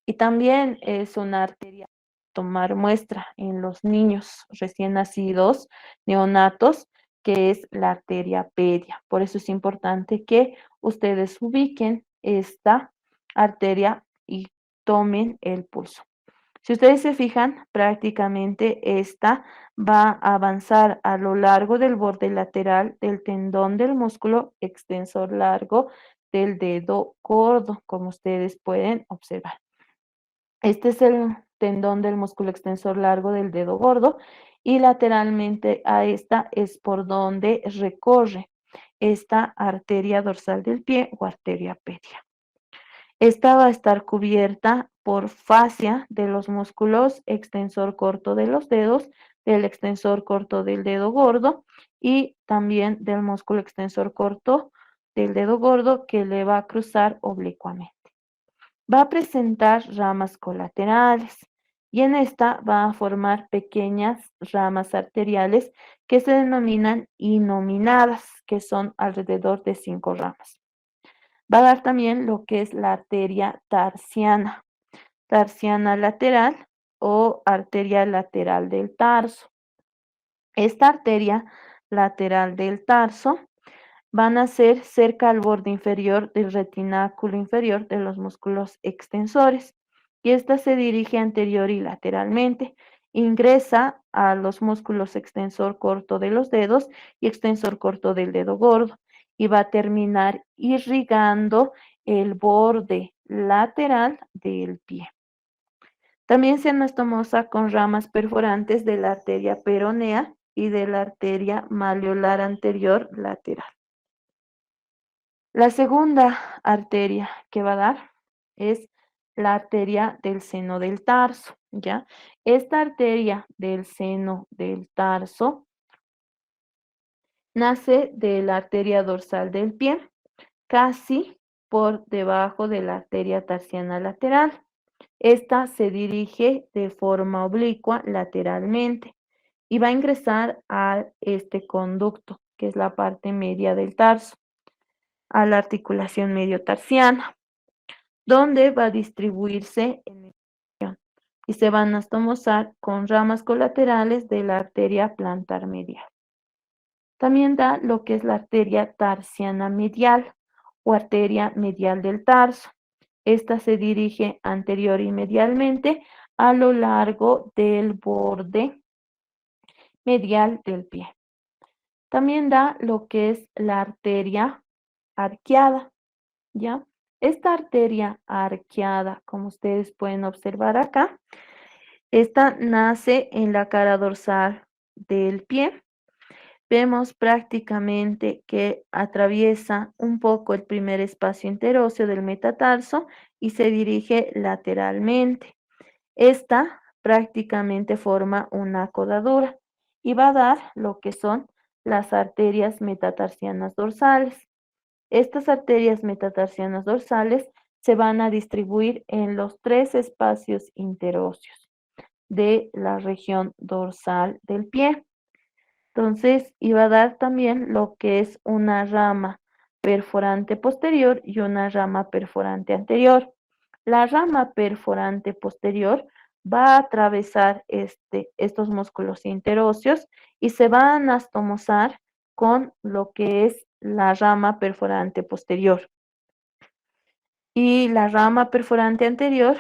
Y también es una arteria tomar muestra en los niños recién nacidos, neonatos, que es la arteria pedia. Por eso es importante que ustedes ubiquen esta arteria y tomen el pulso. Si ustedes se fijan, prácticamente esta va a avanzar a lo largo del borde lateral del tendón del músculo extensor largo del dedo gordo, como ustedes pueden observar. Este es el tendón del músculo extensor largo del dedo gordo y lateralmente a esta es por donde recorre esta arteria dorsal del pie o arteria pedia. Esta va a estar cubierta por fascia de los músculos extensor corto de los dedos, del extensor corto del dedo gordo y también del músculo extensor corto del dedo gordo que le va a cruzar oblicuamente. Va a presentar ramas colaterales y en esta va a formar pequeñas ramas arteriales que se denominan innominadas, que son alrededor de 5 ramas. Va a dar también lo que es la arteria tarsiana lateral o arteria lateral del tarso. Esta arteria lateral del tarso van a ser cerca al borde inferior del retináculo inferior de los músculos extensores y esta se dirige anterior y lateralmente. Ingresa a los músculos extensor corto de los dedos y extensor corto del dedo gordo y va a terminar irrigando el borde lateral del pie. También se anastomosa con ramas perforantes de la arteria peronea y de la arteria maleolar anterior lateral. La segunda arteria que va a dar es la arteria del seno del tarso, ¿ya? Esta arteria del seno del tarso nace de la arteria dorsal del pie, casi por debajo de la arteria tarsiana lateral. Esta se dirige de forma oblicua lateralmente y va a ingresar a este conducto, que es la parte media del tarso, a la articulación mediotarsiana, donde va a distribuirse en el riñón y se van a estomosar con ramas colaterales de la arteria plantar medial. También da lo que es la arteria tarsiana medial o arteria medial del tarso. Esta se dirige anterior y medialmente a lo largo del borde medial del pie. También da lo que es la arteria arqueada, ¿ya? Esta arteria arqueada, como ustedes pueden observar acá, esta nace en la cara dorsal del pie. Vemos prácticamente que atraviesa un poco el primer espacio interóseo del metatarso y se dirige lateralmente. Esta prácticamente forma una codadura y va a dar lo que son las arterias metatarsianas dorsales. Estas arterias metatarsianas dorsales se van a distribuir en los tres espacios interóseos de la región dorsal del pie. Entonces, iba a dar también lo que es una rama perforante posterior y una rama perforante anterior. La rama perforante posterior va a atravesar estos músculos interóseos y se van a estomosar con lo que es la rama perforante posterior. Y la rama perforante anterior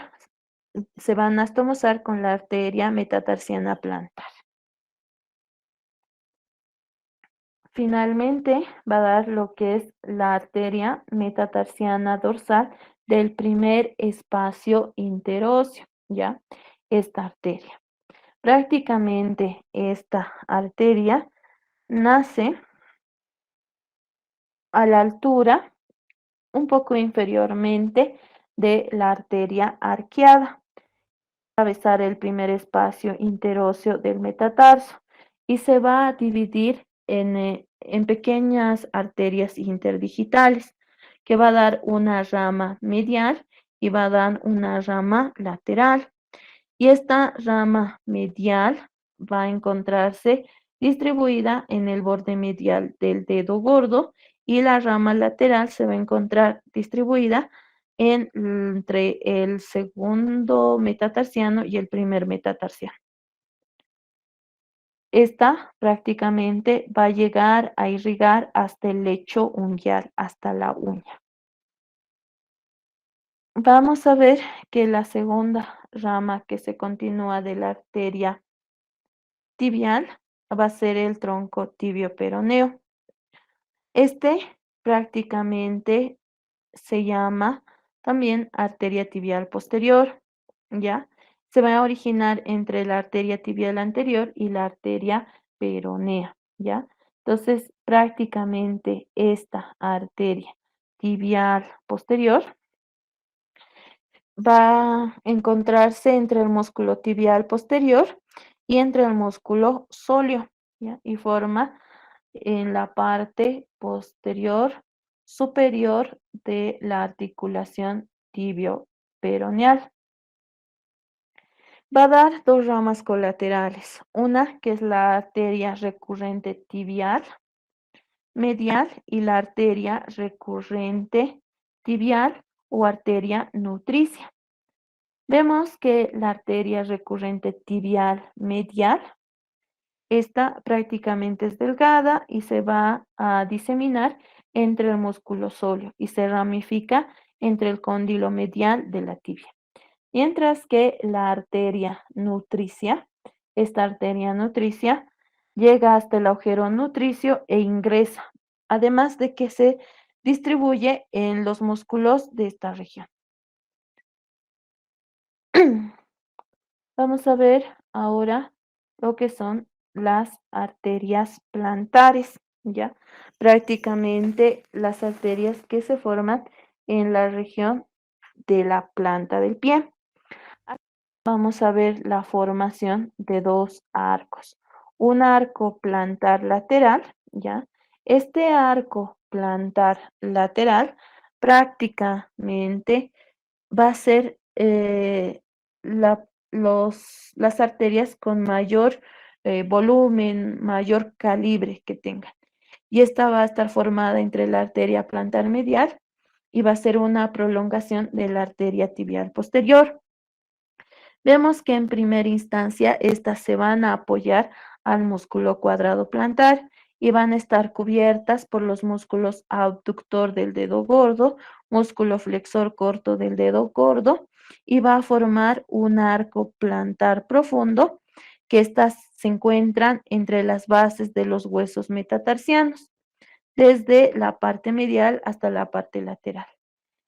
se van a estomosar con la arteria metatarsiana plantar. Finalmente va a dar lo que es la arteria metatarsiana dorsal del primer espacio interóseo, ¿ya? Esta arteria. Prácticamente esta arteria nace a la altura, un poco inferiormente, de la arteria arqueada, atravesar el primer espacio interóseo del metatarso y se va a dividir en pequeñas arterias interdigitales, que va a dar una rama medial y va a dar una rama lateral. Y esta rama medial va a encontrarse distribuida en el borde medial del dedo gordo y la rama lateral se va a encontrar distribuida entre el segundo metatarsiano y el primer metatarsiano. Esta prácticamente va a llegar a irrigar hasta el lecho unguial, hasta la uña. Vamos a ver que la segunda rama que se continúa de la arteria tibial va a ser el tronco tibio peroneo. Este prácticamente se llama también arteria tibial posterior, ¿ya? Se va a originar entre la arteria tibial anterior y la arteria peronea, ¿ya? Entonces, prácticamente esta arteria tibial posterior va a encontrarse entre el músculo tibial posterior y entre el músculo sóleo, ¿ya? Y forma en la parte posterior superior de la articulación tibio-peroneal. Va a dar dos ramas colaterales, una que es la arteria recurrente tibial medial y la arteria recurrente tibial o arteria nutricia. Vemos que la arteria recurrente tibial medial, esta prácticamente es delgada y se va a diseminar entre el músculo sóleo y se ramifica entre el cóndilo medial de la tibia. Mientras que la arteria nutricia, esta arteria nutricia, llega hasta el agujero nutricio e ingresa, además de que se distribuye en los músculos de esta región. Vamos a ver ahora lo que son las arterias plantares, ¿ya? Prácticamente las arterias que se forman en la región de la planta del pie. Vamos a ver la formación de dos arcos. Un arco plantar lateral, ¿ya? Este arco plantar lateral prácticamente va a ser las arterias con mayor volumen, mayor calibre que tengan. Y esta va a estar formada entre la arteria plantar medial y va a ser una prolongación de la arteria tibial posterior. Vemos que en primera instancia estas se van a apoyar al músculo cuadrado plantar y van a estar cubiertas por los músculos abductor del dedo gordo, músculo flexor corto del dedo gordo y va a formar un arco plantar profundo que estas se encuentran entre las bases de los huesos metatarsianos, desde la parte medial hasta la parte lateral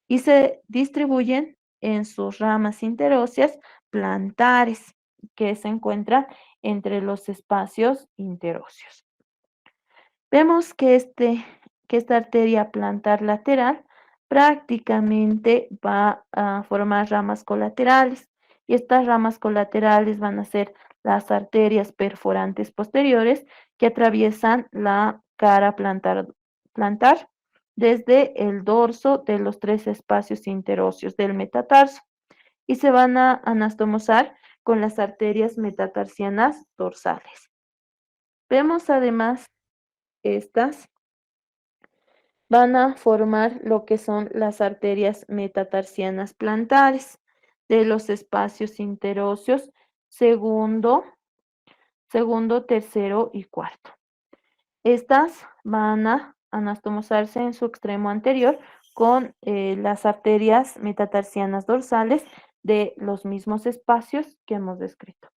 y se distribuyen en sus ramas interóseas plantares que se encuentran entre los espacios interóseos. Vemos que esta arteria plantar lateral prácticamente va a formar ramas colaterales y estas ramas colaterales van a ser las arterias perforantes posteriores que atraviesan la cara plantar desde el dorso de los tres espacios interóseos del metatarso y se van a anastomosar con las arterias metatarsianas dorsales. Vemos además estas van a formar lo que son las arterias metatarsianas plantares de los espacios interóseos segundo, tercero y cuarto. Estas van a anastomosarse en su extremo anterior con las arterias metatarsianas dorsales de los mismos espacios que hemos descrito.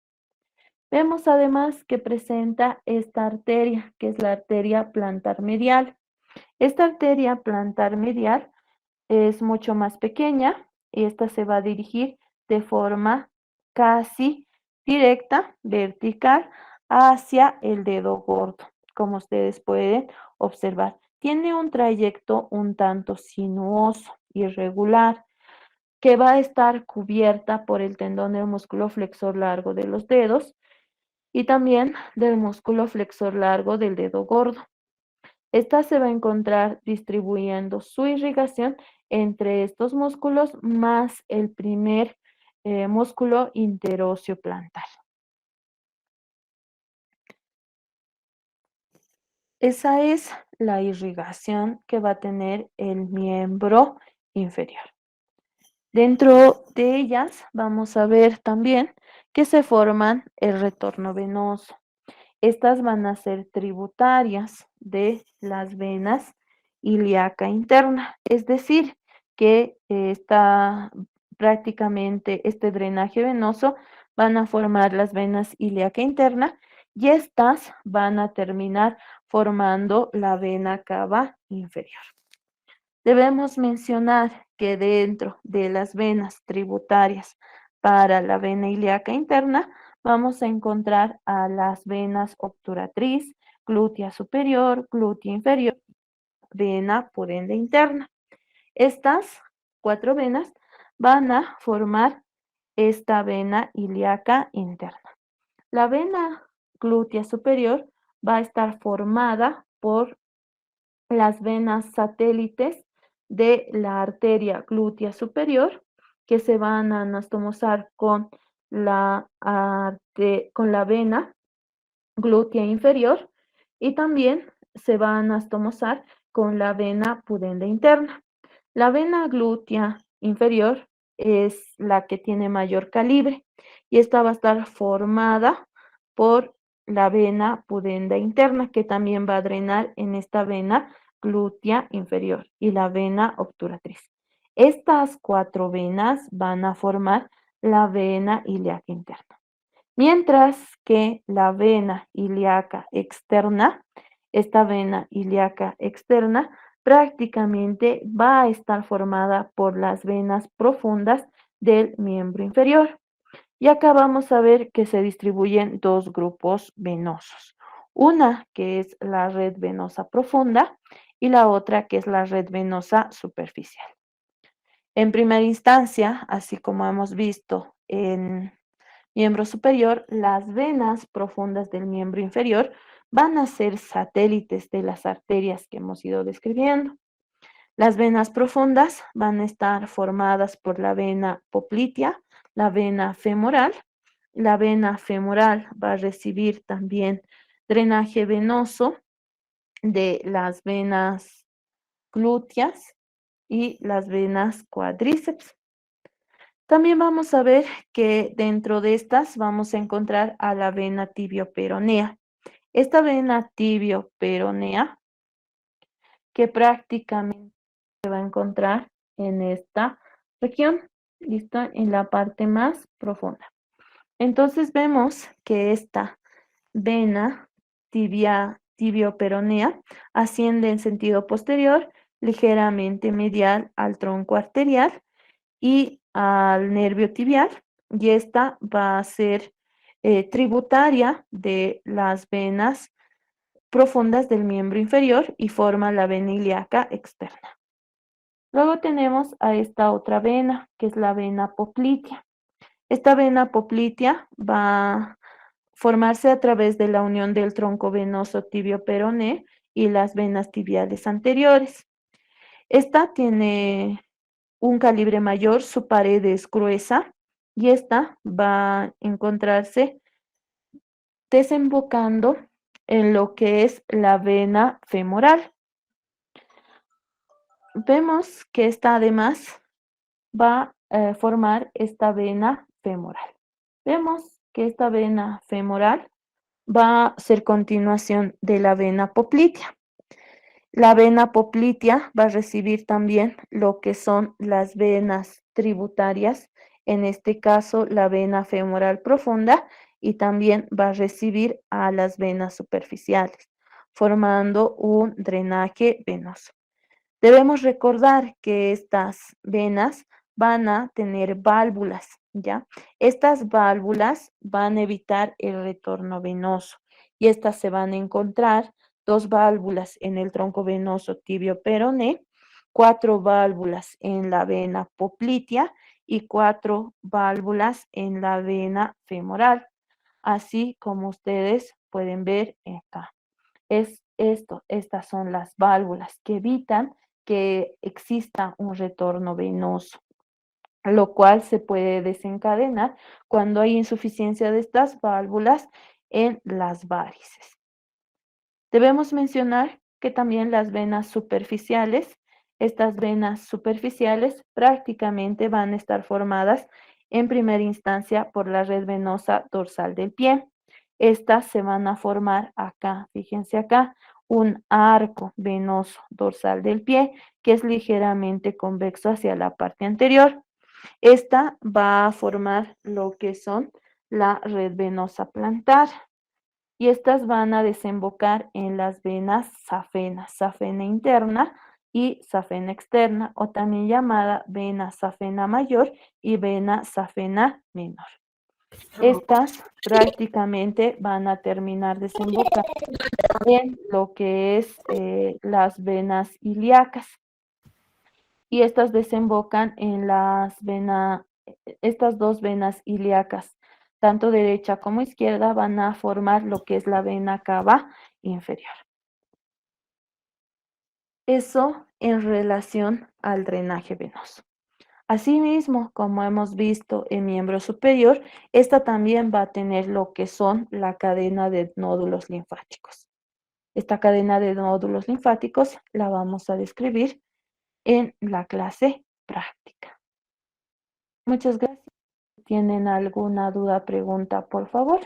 Vemos además que presenta esta arteria, que es la arteria plantar medial. Esta arteria plantar medial es mucho más pequeña y esta se va a dirigir de forma casi directa, vertical, hacia el dedo gordo, como ustedes pueden observar. Tiene un trayecto un tanto sinuoso, irregular, que va a estar cubierta por el tendón del músculo flexor largo de los dedos y también del músculo flexor largo del dedo gordo. Esta se va a encontrar distribuyendo su irrigación entre estos músculos más el primer músculo interóseo plantar. Esa es la irrigación que va a tener el miembro inferior. Dentro de ellas vamos a ver también que se forman el retorno venoso. Estas van a ser tributarias de las venas ilíaca interna, es decir, que está prácticamente este drenaje venoso van a formar las venas ilíaca interna y estas van a terminar formando la vena cava inferior. Debemos mencionar que dentro de las venas tributarias para la vena ilíaca interna vamos a encontrar a las venas obturatriz, glútea superior, glútea inferior, vena pudenda interna. Estas 4 venas van a formar esta vena ilíaca interna. La vena glútea superior va a estar formada por las venas satélites de la arteria glútea superior que se van a anastomosar con con la vena glútea inferior y también se va a anastomosar con la vena pudenda interna. La vena glútea inferior es la que tiene mayor calibre y esta va a estar formada por la vena pudenda interna que también va a drenar en esta vena glútea inferior y la vena obturatriz. Estas 4 venas van a formar la vena ilíaca interna. Mientras que la vena ilíaca externa, esta vena ilíaca externa prácticamente va a estar formada por las venas profundas del miembro inferior. Y acá vamos a ver que se distribuyen 2 grupos venosos. Una que es la red venosa profunda y la otra que es la red venosa superficial. En primera instancia, así como hemos visto en miembro superior, las venas profundas del miembro inferior van a ser satélites de las arterias que hemos ido describiendo. Las venas profundas van a estar formadas por la vena poplitea, la vena femoral. La vena femoral va a recibir también drenaje venoso de las venas glúteas y las venas cuádriceps. También vamos a ver que dentro de estas vamos a encontrar a la vena tibio-peronea. Esta vena tibio-peronea que prácticamente se va a encontrar en esta región, ¿listo? En la parte más profunda. Entonces vemos que esta vena tibio-peronea asciende en sentido posterior, ligeramente medial al tronco arterial y al nervio tibial, y esta va a ser tributaria de las venas profundas del miembro inferior y forma la vena ilíaca externa. Luego tenemos a esta otra vena, que es la vena poplitea. Esta vena poplitea va a formarse a través de la unión del tronco venoso tibio-peroné y las venas tibiales anteriores. Esta tiene un calibre mayor, su pared es gruesa y esta va a encontrarse desembocando en lo que es la vena femoral. Vemos que esta además va a formar esta vena femoral. Vemos que esta vena femoral va a ser continuación de la vena poplitea. La vena poplitea va a recibir también lo que son las venas tributarias, en este caso la vena femoral profunda, y también va a recibir a las venas superficiales, formando un drenaje venoso. Debemos recordar que estas venas van a tener válvulas, ¿ya? Estas válvulas van a evitar el retorno venoso y estas se van a encontrar dos válvulas en el tronco venoso tibio-peroné, 4 válvulas en la vena poplitea y 4 válvulas en la vena femoral, así como ustedes pueden ver acá. Estas son las válvulas que evitan que exista un retorno venoso, lo cual se puede desencadenar cuando hay insuficiencia de estas válvulas en las varices. Debemos mencionar que también las venas superficiales, estas venas superficiales prácticamente van a estar formadas en primera instancia por la red venosa dorsal del pie. Estas se van a formar acá, fíjense acá, un arco venoso dorsal del pie que es ligeramente convexo hacia la parte anterior. Esta va a formar lo que son la red venosa plantar y estas van a desembocar en las venas safena, safena interna y safena externa, o también llamada vena safena mayor y vena safena menor. Estas prácticamente van a terminar desembocando en lo que es las venas ilíacas. Y estas desembocan en estas dos venas ilíacas, tanto derecha como izquierda, van a formar lo que es la vena cava inferior. Eso en relación al drenaje venoso. Asimismo, como hemos visto en miembro superior, esta también va a tener lo que son la cadena de nódulos linfáticos. Esta cadena de nódulos linfáticos la vamos a describir en la clase práctica. Muchas gracias. ¿Tienen alguna duda, pregunta, por favor?